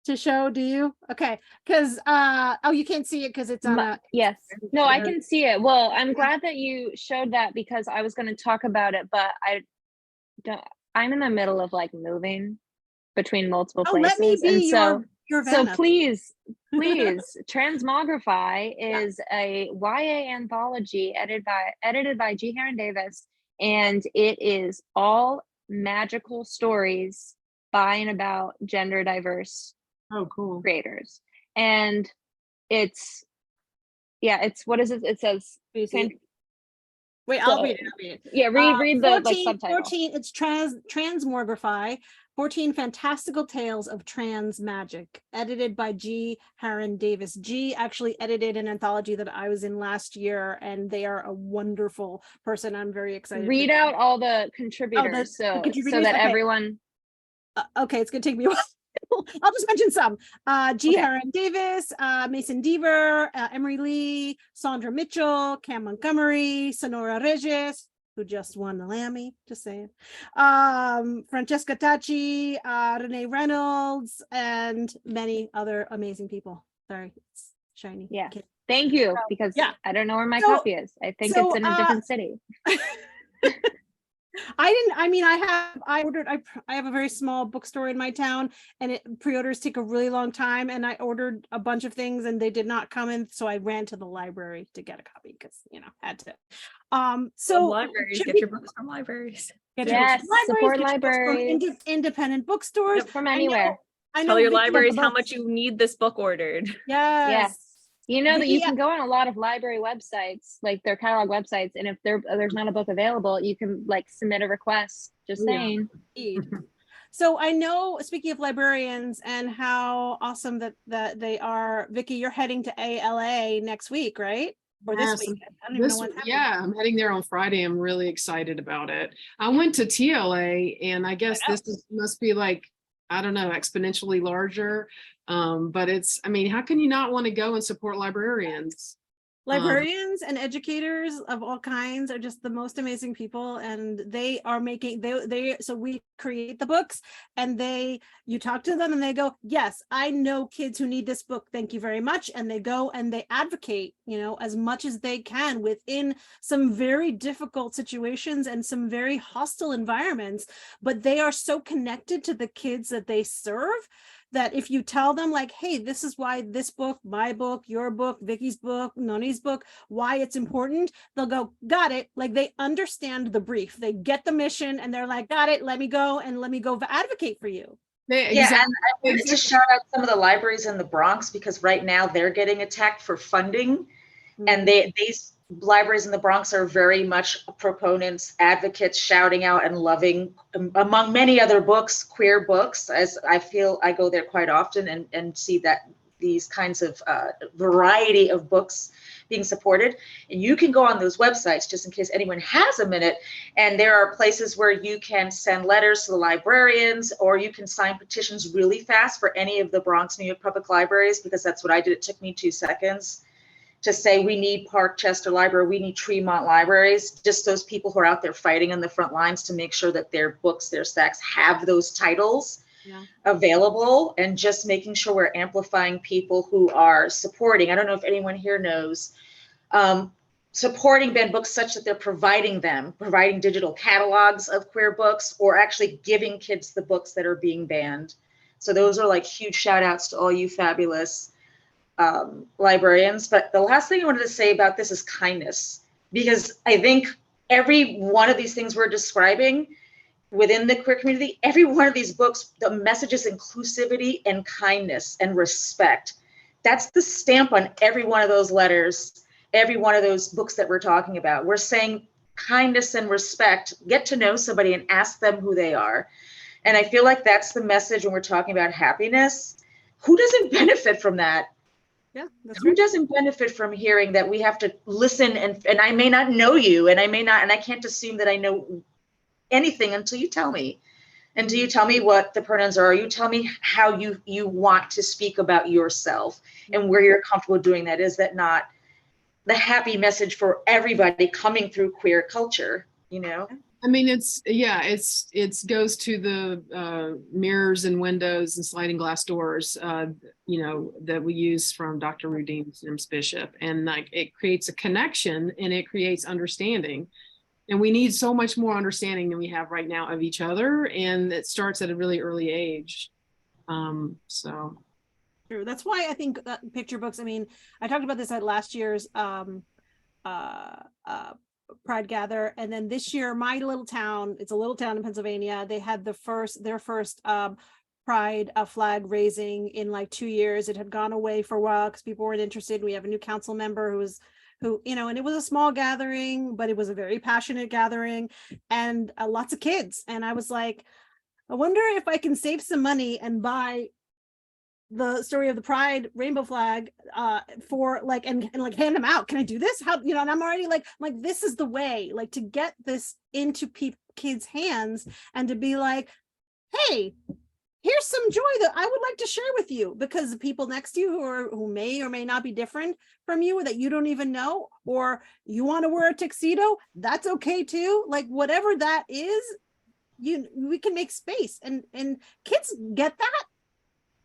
to show, do you? Okay, because oh, you can't see it because it's on a yes. No, I can see it. Well, I'm glad that you showed that because I was going to talk about it, but I'm in the middle of like moving between multiple places. Let me be and your so Vanna. please Transmogrify is a YA anthology edited by G. Heron Davis, and it is all magical stories by and about gender diverse creators. And it's what is it? It says wait, I'll read it. Yeah, read the like subtitle. 14, it's Transmogrify, 14 Fantastical Tales of Trans Magic, edited by G. Heron Davis. G actually edited an anthology that I was in last year, and they are a wonderful person. I'm very excited. Read out all the contributors, so that everyone. Okay, it's gonna take me a while. I'll just mention some. G. Heron Davis, Mason Deaver, Emery Lee, Sandra Mitchell, Cam Montgomery, Sonora Regis, who just won the Lammy, just saying. Francesca Tacci, Renee Reynolds, and many other amazing people. Sorry, it's shiny. Yeah, thank you, because I don't know where my copy is. I think it's in a different city. I have a very small bookstore in my town, and pre-orders take a really long time, and I ordered a bunch of things and they did not come in, so I ran to the library to get a copy because, you know, had to. So libraries, get your books from libraries. Support libraries, independent bookstores from anywhere. I know Tell your Vicki libraries how much you need this book ordered. Yes. You know that you Yeah. can go on a lot of library websites, like their catalog websites, and if there's not a book available, you can like submit a request. Just Yeah. saying. Indeed. So I know, speaking of librarians and how awesome that they are, Vicki, you're heading to ALA next week, right? Or this Yes, week? I don't even know what's happening. yeah, I'm heading there on Friday. I'm really excited about it. I went to TLA, and I guess know. must be like, I don't know, exponentially larger. But I mean, how can you not want to go and support librarians? Librarians and educators of all kinds are just the most amazing people, and they are making so we create the books, and you talk to them and they go, yes, I know kids who need this book, thank you very much, and they go and they advocate, as much as they can within some very difficult situations and some very hostile environments, but they are so connected to the kids that they serve that if you tell them like, hey, this is why this book, my book, your book, Vicki's book, Noni's book, why it's important, they'll go, got it. Like they understand the brief, they get the mission, and they're like, got it, let me go advocate for you. Yeah, and I wanted to shout out some of the libraries in the Bronx, because right now they're getting attacked for funding. And these libraries in the Bronx are very much proponents, advocates, shouting out and loving, among many other books, queer books, as I feel I go there quite often and see that these kinds of variety of books being supported. And you can go on those websites, just in case anyone has a minute, and there are places where you can send letters to the librarians, or you can sign petitions really fast for any of the Bronx, New York public libraries, because that's what I did. It took me 2 seconds to say, we need Parkchester Library, we need Tremont libraries, just those people who are out there fighting on the front lines to make sure that their books, their stacks have those titles available, and just making sure we're amplifying people who are supporting. I don't know if anyone here knows, supporting banned books such that they're providing digital catalogs of queer books, or actually giving kids the books that are being banned. So those are like huge shout outs to all you fabulous librarians. But the last thing I wanted to say about this is kindness, because I think every one of these things we're describing within the queer community, every one of these books, the message is inclusivity and kindness and respect. That's the stamp on every one of those letters, every one of those books that we're talking about. We're saying kindness and respect, get to know somebody and ask them who they are. And I feel like that's the message when we're talking about happiness. Who doesn't benefit from that? Yeah, that's Who right. doesn't benefit from hearing that we have to listen, and I may not know you, and I can't assume that I know anything until you tell me. Until you tell me what the pronouns are, or you tell me how you want to speak about yourself and where you're comfortable doing that. Is that not the happy message for everybody coming through queer culture, I mean, it goes to the mirrors and windows and sliding glass doors, that we use from Dr. Rudine Sims Bishop, and like it creates a connection and it creates understanding. And we need so much more understanding than we have right now of each other, and it starts at a really early age. So. True. That's why I think that picture books. I mean, I talked about this at last year's Pride Gather, and then this year, my little town, it's a little town in Pennsylvania, they had their first Pride flag raising in like 2 years. It had gone away for a while because people weren't interested. We have a new council member and it was a small gathering, but it was a very passionate gathering, and lots of kids. And I was like, I wonder if I can save some money and buy the story of the Pride rainbow flag for like, and like hand them out. Can I do this? How, and I'm already like this is the way, like, to get this into kids' hands, and to be like, hey, here's some joy that I would like to share with you, because the people next to you who may or may not be different from you, that you don't even know, or you want to wear a tuxedo, that's okay too. Like, whatever that is, we can make space, and kids get that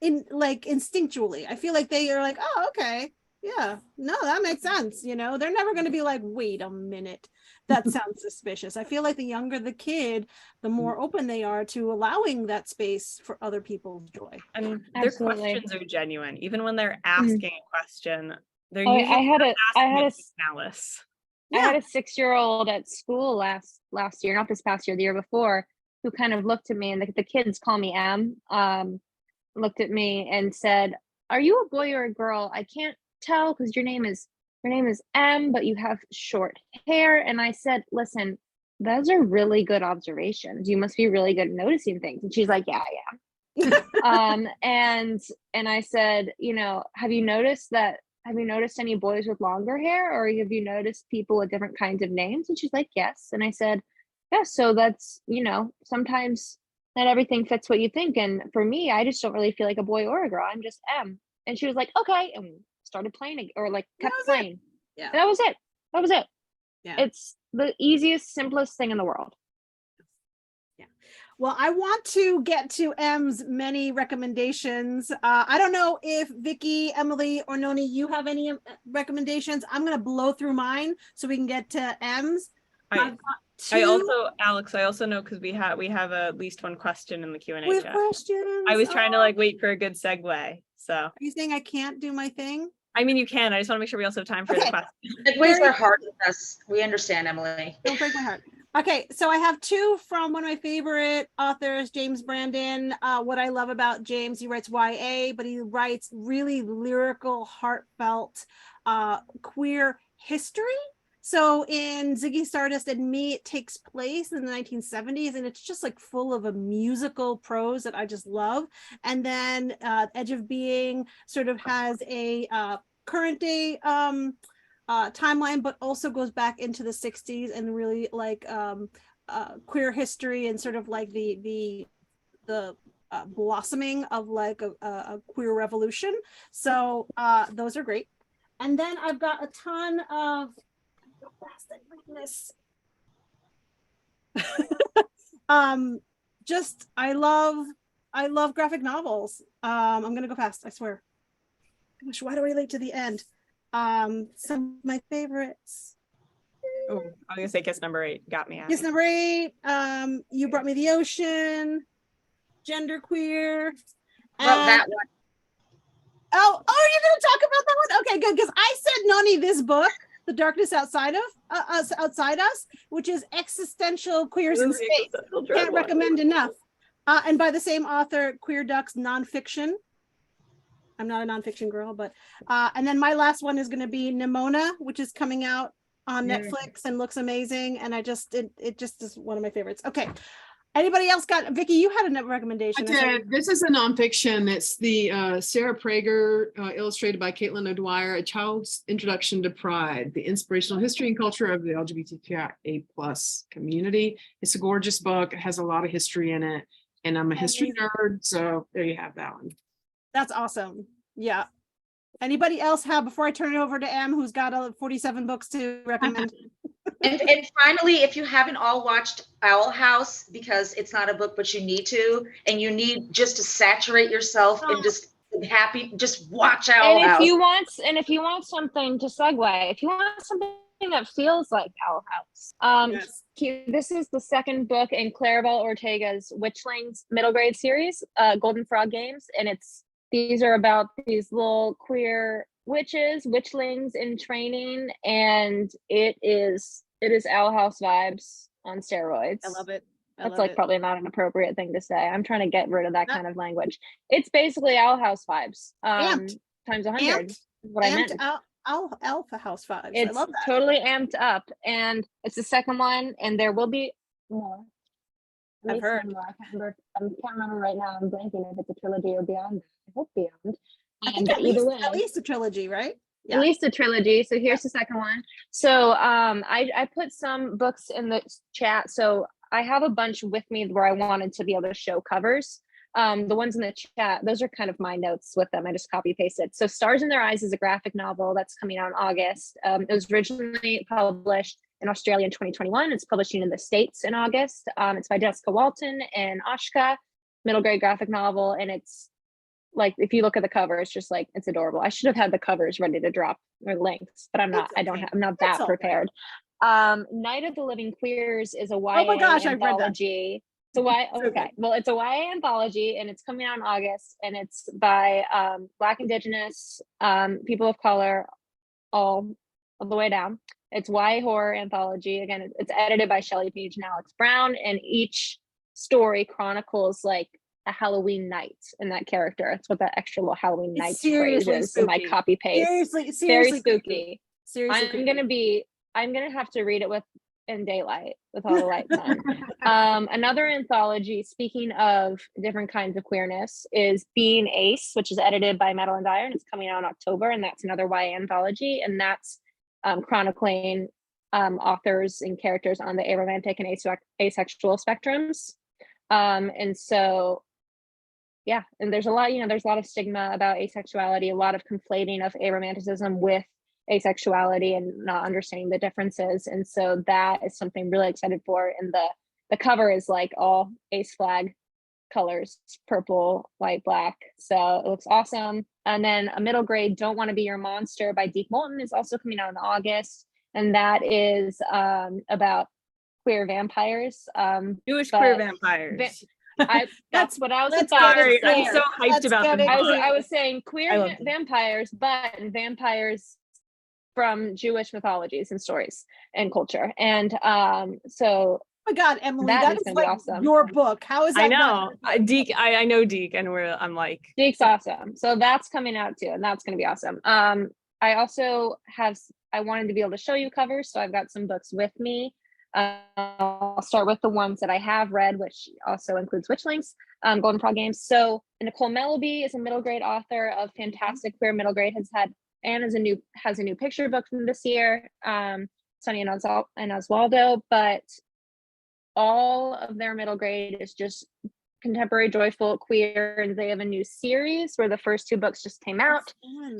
instinctually. I feel like they are like, oh, okay, yeah, no, that makes sense. They're never going to be like, wait a minute, that sounds suspicious. I feel like the younger the kid, the more open they are to allowing that space for other people's joy. And Absolutely. their questions are genuine, even when they're asking a question. They're Oh, usually I had asking a it with malice. I had a 6-year-old at school last year, not this past year, the year before, who kind of looked at me, and the kids call me M, looked at me and said, "Are you a boy or a girl? I can't tell because your name is M, but you have short hair. And I said, listen, those are really good observations. You must be really good at noticing things. And she's like, yeah, I am. And I said, you know, have you noticed any boys with longer hair, or have you noticed people with different kinds of names? And she's like, yes. And I said, yeah, so that's, you know, sometimes not everything fits what you think. And for me, I just don't really feel like a boy or a girl. I'm just M. And she was like, okay. And started playing, or like kept playing. Yeah. And that was it. That was it. Yeah. It's the easiest, simplest thing in the world. Yeah. Well, I want to get to M's many recommendations. I don't know if Vicki, Emily, or Noni, you have any recommendations. I'm going to blow through mine so we can get to M's. I've got Alex, I also know because we have at least one question in the Q&A we have chat. questions. I was trying to like wait for a good segue. So Are you saying I can't do my thing? I mean, you can. I just want to make sure we also have time for the question. Segues are hard with us. We understand, Emily. Don't break my heart. Okay, so I have two from one of my favorite authors, James Brandon. What I love about James, he writes YA, but he writes really lyrical, heartfelt, queer history. So in Ziggy Stardust and Me, it takes place in the 1970s, and it's just like full of a musical prose that I just love. And then Edge of Being sort of has a current day timeline, but also goes back into the 60s and really like queer history and sort of like the blossoming of like a queer revolution. So those are great. And then I've got a ton of just I love graphic novels. I'm gonna go fast, I swear. Gosh, why do I relate to the end? Some of my favorites. Oh, I was gonna say Kiss Number 8 got me. Kiss Number 8, You Brought Me the Ocean, Genderqueer. Wrote that one. Oh, you're gonna talk about that one? Okay, good, because I said Noni this book, The Darkness Outside Us, which is existential queers in space. Can't recommend enough. And by the same author, Queer Ducks Nonfiction. I'm not a nonfiction girl, but and then my last one is going to be Nimona, which is coming out on Netflix and looks amazing. And it just is one of my favorites. Okay. Anybody else got, Vicki, you had a recommendation. I did. This is a nonfiction. It's the Sarah Prager, illustrated by Caitlin O'Dwyer, A Child's Introduction to Pride, the inspirational history and culture of the LGBTQIA+ community. It's a gorgeous book. It has a lot of history in it. And I'm a history nerd, so there you have that one. That's awesome. Yeah. Anybody else have, before I turn it over to Em, who's got 47 books to recommend? And finally, if you haven't all watched Owl House, because it's not a book, but you need to, and you need just to saturate yourself and just happy, just watch Owl House. If you want something to segue, if you want something that feels like Owl House, yes. This is the second book in Claribel Ortega's Witchlings middle grade series, Golden Frog Games, and these are about these little queer witchlings in training, and it is Owl House vibes on steroids. I love it. That's like probably not an appropriate thing to say. I'm trying to get rid of that kind of language. It's basically Owl House vibes times 100 is what I meant. Alpha House vibes. It's I love that. totally amped up, and it's the second one, and there will be more. I've heard. I can't remember right now. I'm blanking if it's a trilogy or beyond. I hope beyond. I think at least a trilogy, right? Yeah. At least a trilogy. So here's the second one. So I put some books in the chat. So I have a bunch with me where I wanted to be able to show covers. The ones in the chat, those are kind of my notes with them. I just copy pasted. So Stars in Their Eyes is a graphic novel that's coming out in August. It was originally published in Australia in 2021. It's publishing in the States in August. It's by Jessica Walton and Ashka, middle grade graphic novel. And it's like, if you look at the cover, it's just like, it's adorable. I should have had the covers ready to drop or links, but I'm not, I'm not that prepared. Night of the Living Queers is a YA anthology. So it's a YA anthology, and it's coming out in August, and it's by Black, Indigenous, people of color, all the way down. It's YA horror anthology. Again, it's edited by Shelley Page and Alex Brown, and each story chronicles like a Halloween night in that character. That's what that extra little Halloween night It's phrase seriously is in my spooky. copy paste. Seriously, Very seriously spooky. creepy. Seriously I'm gonna have to read it in daylight with all the lights on. Another anthology, speaking of different kinds of queerness, is Being Ace, which is edited by Madeline Dyer, and it's coming out in October, and that's another YA anthology, and that's chronicling authors and characters on the aromantic and asexual spectrums. And so, yeah, and there's a lot, there's a lot of stigma about asexuality, a lot of conflating of aromanticism with asexuality and not understanding the differences. And so that is something I'm really excited for. And the cover is like all ace flag colors, purple, white, black. So it looks awesome. And then a middle grade, Don't Want to Be Your Monster by Deke Moulton is also coming out in August. And that is about queer vampires. Jewish queer vampires. That's what I was let's about Sorry, to I'm say. so hyped Let's about get the it book. clear. I was saying I queer love them. vampires, but vampires from Jewish mythologies and stories and culture. And so Oh my God, Emily, that that is is gonna be like awesome. your book. How is that? I know. Deke, I know Deke, and I'm like, Deke's awesome. So that's coming out too, and that's going to be awesome. I also I wanted to be able to show you covers, so I've got some books with me. I'll start with the ones that I have read, which also includes Witchlings, Golden Frog Games. So Nicole Melleby is a middle grade author of fantastic queer middle grade. Has a new picture book from this year, Sunny and Oswaldo, but all of their middle grade is just contemporary, joyful, queer, and they have a new series where the first two books just came out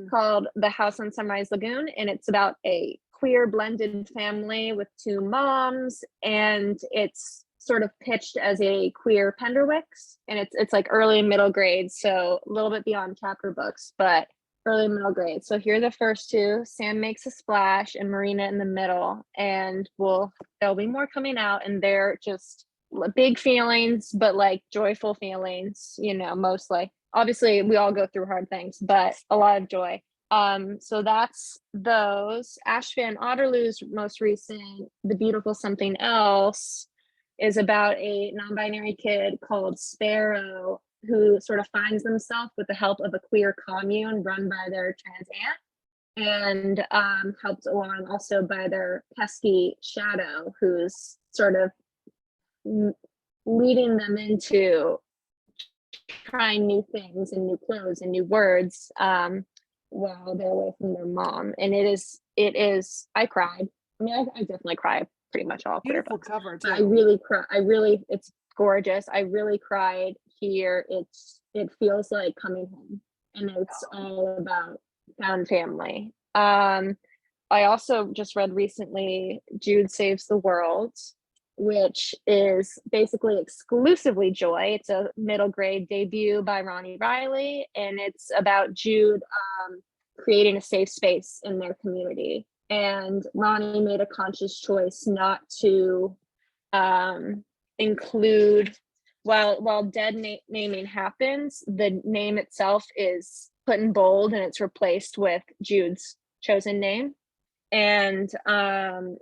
called The House on Sunrise Lagoon, and it's about a queer blended family with two moms, and it's sort of pitched as a queer Penderwicks, and it's like early and middle grade, so a little bit beyond chapter books, but early and middle grade. So here are the first two, Sam Makes a Splash and Marina in the Middle, and there'll be more coming out, and they're just big feelings, but like joyful feelings, mostly. Obviously we all go through hard things, but a lot of joy. So that's those. Ash Van Otterloo's most recent, The Beautiful Something Else, is about a non-binary kid called Sparrow who sort of finds themselves with the help of a queer commune run by their trans aunt, and helped along also by their pesky Shadow, who's sort of leading them into trying new things and new clothes and new words while they're away from their mom. And it is I cried. I mean, I definitely cry pretty much all queer Beautiful books. cover too. I really it's gorgeous. I really cried here. It feels like coming home, and it's all about found family. I also just read recently Jude Saves the World, which is basically exclusively joy. It's a middle grade debut by Ronnie Riley, and it's about Jude creating a safe space in their community. And Ronnie made a conscious choice not to include, while dead naming happens, the name itself is put in bold and it's replaced with Jude's chosen name. And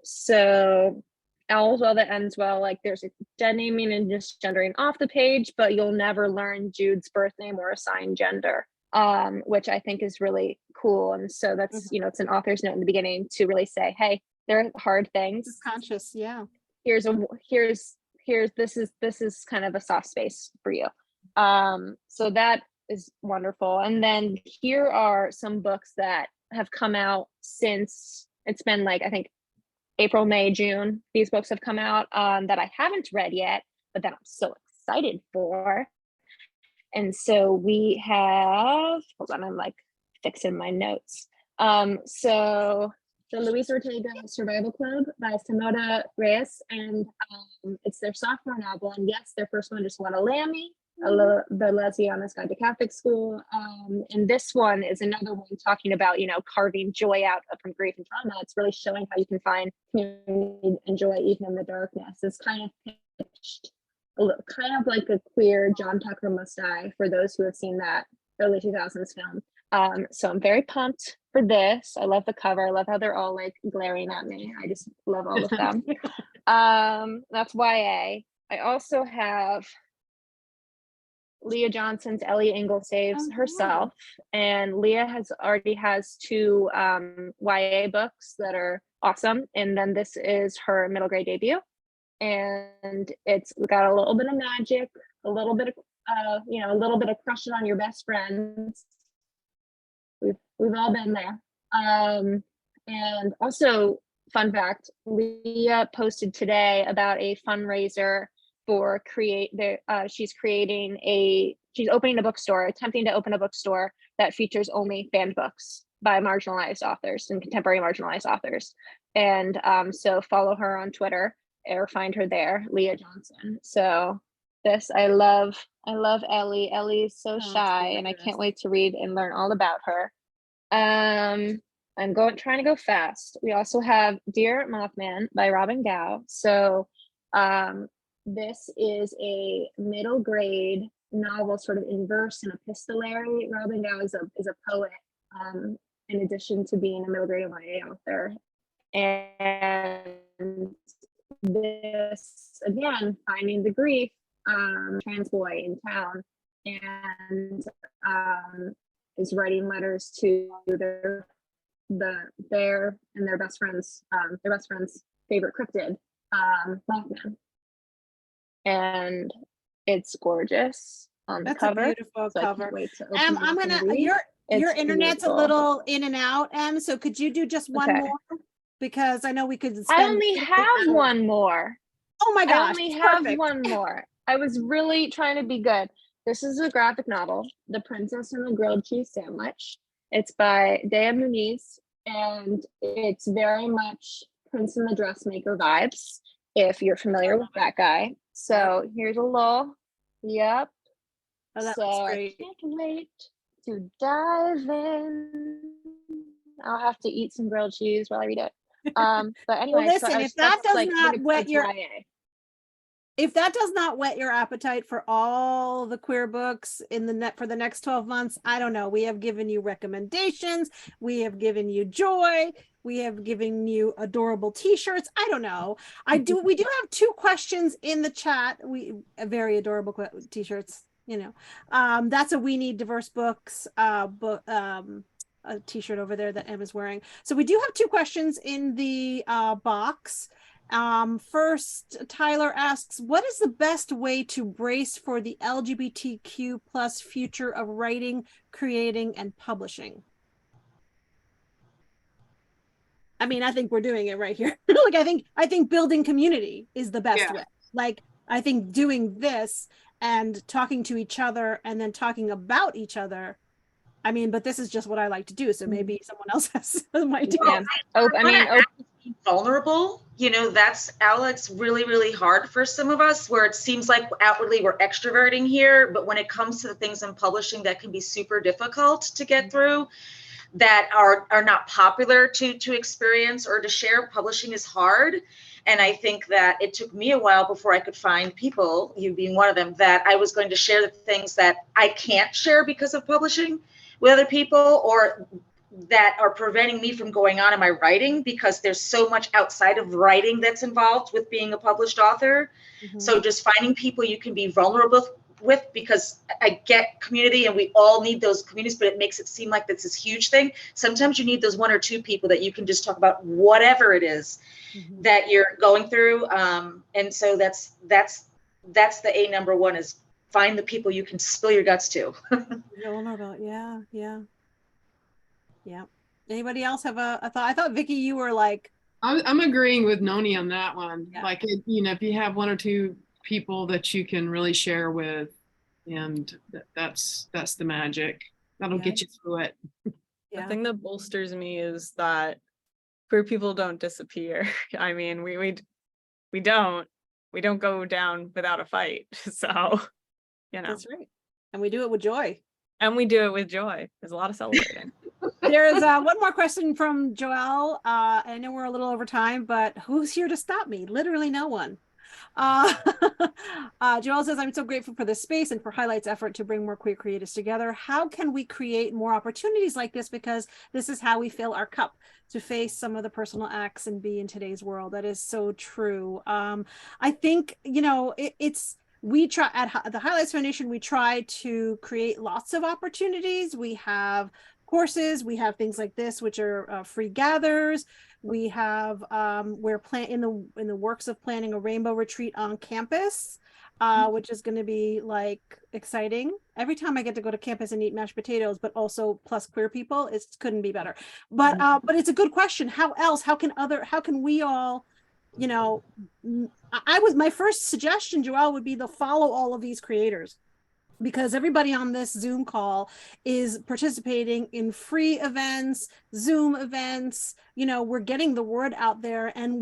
so all's well that ends well, like there's a dead naming and just gendering off the page, but you'll never learn Jude's birth name or assigned gender, which I think is really cool. And so that's, it's an author's note in the beginning to really say, hey, there are hard things. It's conscious, yeah. Here's this is kind of a soft space for you. So that is wonderful. And then here are some books that have come out since it's been like, I think April, May, June, these books have come out that I haven't read yet, but that I'm so excited for. And so hold on, I'm like fixing my notes. So the Luis Ortega Survival Club by Simona Reyes, and it's their sophomore novel. And yes, their first one just won a Lammy, the Lesbiana's Guide to Catholic School. And this one is another one talking about, carving joy out from grief and trauma. It's really showing how you can find community and joy even in the darkness. It's kind of pitched kind of like a queer John Tucker Must Die for those who have seen that early 2000s film. So I'm very pumped for this. I love the cover. I love how they're all like glaring at me. I just love all of them. That's YA. I also have Leah Johnson's Ellie Engel Saves Oh, Herself, and Leah already has 2 YA books that are awesome, and then this is her middle grade debut, and it's got a little bit of magic, a little bit of a little bit of crushing on your best friends. We've all been there. And also, fun fact, Leah posted today about a fundraiser for she's opening a bookstore, attempting to open a bookstore that features only banned books by marginalized authors and contemporary marginalized authors. And so follow her on Twitter or find her there, Leah Johnson. So I love Ellie. Ellie's so shy, and I can't wait to read and learn all about her. I'm trying to go fast. We also have Dear Mothman by Robin Gao. So this is a middle grade novel, sort of in verse and epistolary. Robin Gao is a poet, in addition to being a middle grade YA author. And this, again, finding the grief, trans boy in town, and is writing letters to their best friend's favorite cryptid, Mothman. And it's gorgeous on the That's cover. a beautiful So I cover. can't wait to open I'm it up and gonna read. your It's internet's beautiful. a little in and out, Em. So could you do just one Okay. more? Because I know we could I spend only 3 have hours. one more. Oh my I gosh, only it's have perfect. one more. I was really trying to be good. This is a graphic novel, The Princess and the Grilled Cheese Sandwich. It's by Dea Muniz, and it's very much Prince and the Dressmaker vibes, if you're familiar with that guy. So here's a little, yep. Oh, that So looks I great. can't wait to dive in. I'll have to eat some grilled cheese while I read it. But anyway, listen, if that does not whet your YA. if that does not whet your appetite for all the queer books in the net for the next 12 months, I don't know. We have given you recommendations. We have given you joy. We have given you adorable t-shirts. I don't know. We do have 2 questions in the chat. Very adorable t-shirts, that's a We Need Diverse Books book a t-shirt over there that Em is wearing. So we do have 2 questions in the box. First, Tyler asks, what is the best way to brace for the LGBTQ plus future of writing, creating, and publishing? I mean, I think we're doing it right here. Like, I think building community is the best way. Like, I think doing this and talking to each other and then talking about each other. I mean, but this is just what I like to do. So maybe someone else has some idea. Yeah. Vulnerable, that's Alex, really, really hard for some of us, where it seems like outwardly we're extroverting here, but when it comes to the things in publishing that can be super difficult to get through, that are not popular to experience or to share, publishing is hard. And I think that it took me a while before I could find people, you being one of them, that I was going to share the things that I can't share because of publishing with other people, or that are preventing me from going on in my writing, because there's so much outside of writing that's involved with being a published author. So just finding people you can be vulnerable with, because I get community and we all need those communities, but it makes it seem like that's this huge thing. Sometimes you need those 1 or 2 people that you can just talk about whatever it is that you're going through. And so that's the number 1 is find the people you can spill your guts to. Vulnerable. Yeah. Anybody else have a thought? I thought, Vicki, you were like, I'm agreeing with Noni on that one. Yeah. Like, if you have 1 or 2 people that you can really share with, and that's the magic that'll get you through it. The thing that bolsters me is that queer people don't disappear. I mean, we don't go down without a fight. So, That's right. And we do it with joy. There's a lot of celebrating. There's one more question from Joelle. I know we're a little over time, but who's here to stop me? Literally no one. Joelle says, I'm so grateful for this space and for Highlight's effort to bring more queer creatives together. How can we create more opportunities like this? Because this is how we fill our cup to face some of the personal acts and be in today's world. That is so true. I think, it's we try at the Highlights Foundation, we try to create lots of opportunities. We have courses, we have things like this, which are free gathers. We have we're in the works of planning a rainbow retreat on campus, which is going to be like exciting. Every time I get to go to campus and eat mashed potatoes, but also plus queer people, it couldn't be better. But it's a good question. How else? How can we all, you know, my first suggestion, Joelle, would be to follow all of these creators, because everybody on this Zoom call is participating in free events, Zoom events. You know, we're getting the word out there, and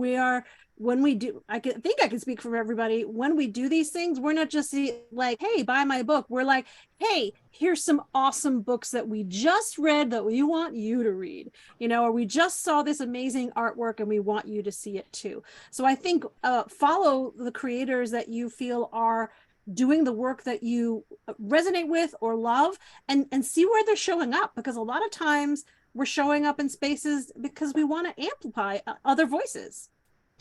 when we do, I think I can speak for everybody. When we do these things, we're not just like, hey, buy my book. We're like, hey, here's some awesome books that we just read that we want you to read, you know, or we just saw this amazing artwork and we want you to see it too. So I think follow the creators that you feel are doing the work that you resonate with or love, and see where they're showing up, because a lot of times we're showing up in spaces because we want to amplify other voices.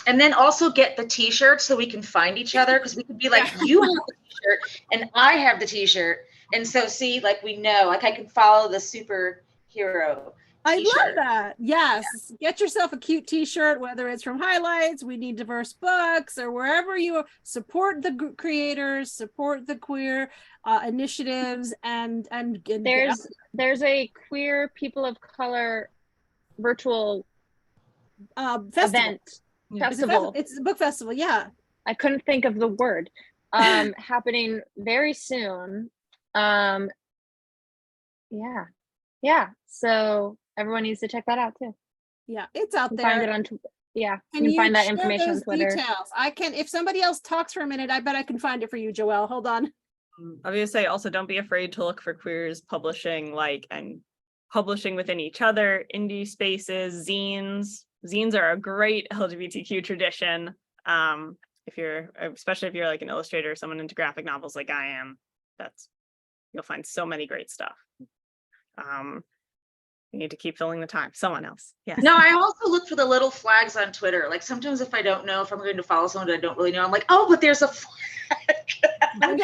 And then also get the t-shirt so we can find each other, because we could be like, you have the t-shirt and I have the t-shirt, and so see, like, we know, like, I can follow the superhero. I love that. Yes. Yeah. Get yourself a cute t-shirt, whether it's from Highlights, We Need Diverse Books, or wherever you support the creators, support the queer initiatives, and there's a queer people of color virtual event. Festival. It's a book festival. Yeah. I couldn't think of the word. Happening very soon. Yeah. So everyone needs to check that out too. Yeah, it's out there. Find it on you can find that information on Twitter. Details. I can, if somebody else talks for a minute, I bet I can find it for you, Joelle. Hold on. I was gonna say, also, don't be afraid to look for queers publishing, and publishing within each other, indie spaces, zines. Zines are a great LGBTQ tradition. Especially if you're like an illustrator or someone into graphic novels like I am, you'll find so many great stuff. You need to keep filling the time. Someone else. Yes. No, I also look for the little flags on Twitter. Like, sometimes if I don't know if I'm going to follow someone that I don't really know, I'm like, oh, but there's a flag. I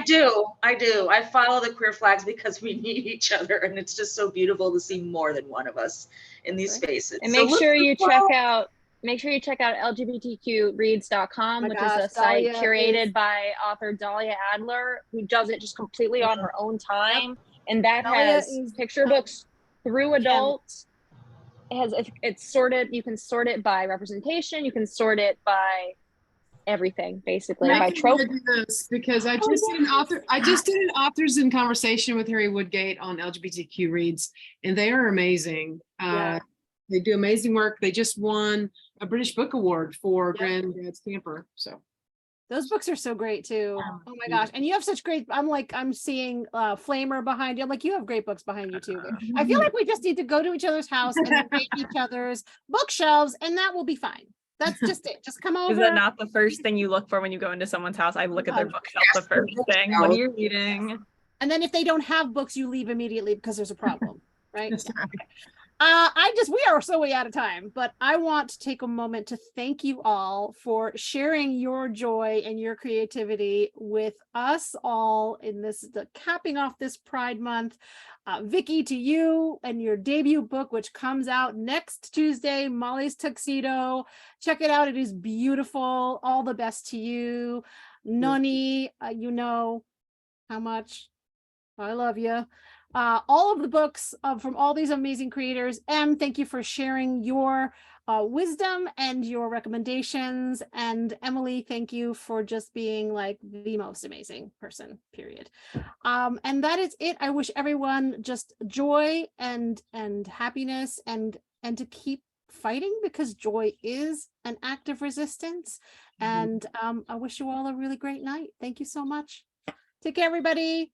do. I follow the queer flags because we need each other, and it's just so beautiful to see more than one of us in these spaces. And make sure you check out LGBTQreads.com, which is a site curated by author Dahlia Adler, who does it just completely on her own time. And that has picture books through adults. It's sorted. You can sort it by representation. You can sort it by everything, basically, by trope. Because I just did an authors in conversation with Harry Woodgate on LGBTQ Reads, and they are amazing. They do amazing work. They just won a British Book Award for Granddad's Camper. So those books are so great too. Oh my gosh. And you have such great, I'm seeing Flamer behind you. I'm like, you have great books behind you too. I feel like we just need to go to each other's house and rate each other's bookshelves, and that will be fine. That's just it. Just come over. Is that not the first thing you look for when you go into someone's house? I look at their bookshelf the first thing. What are you reading? And then if they don't have books, you leave immediately because there's a problem, right? We are so way out of time, but I want to take a moment to thank you all for sharing your joy and your creativity with us all in capping off this Pride Month. Vicki, to you and your debut book, which comes out next Tuesday, Molly's Tuxedo. Check it out. It is beautiful. All the best to you. Noni, you know how much I love you. All of the books from all these amazing creators. Em, thank you for sharing your wisdom and your recommendations. And Emily, thank you for just being like the most amazing person, period. And that is it. I wish everyone just joy and happiness and to keep fighting, because joy is an act of resistance. And I wish you all a really great night. Thank you so much. Take care, everybody.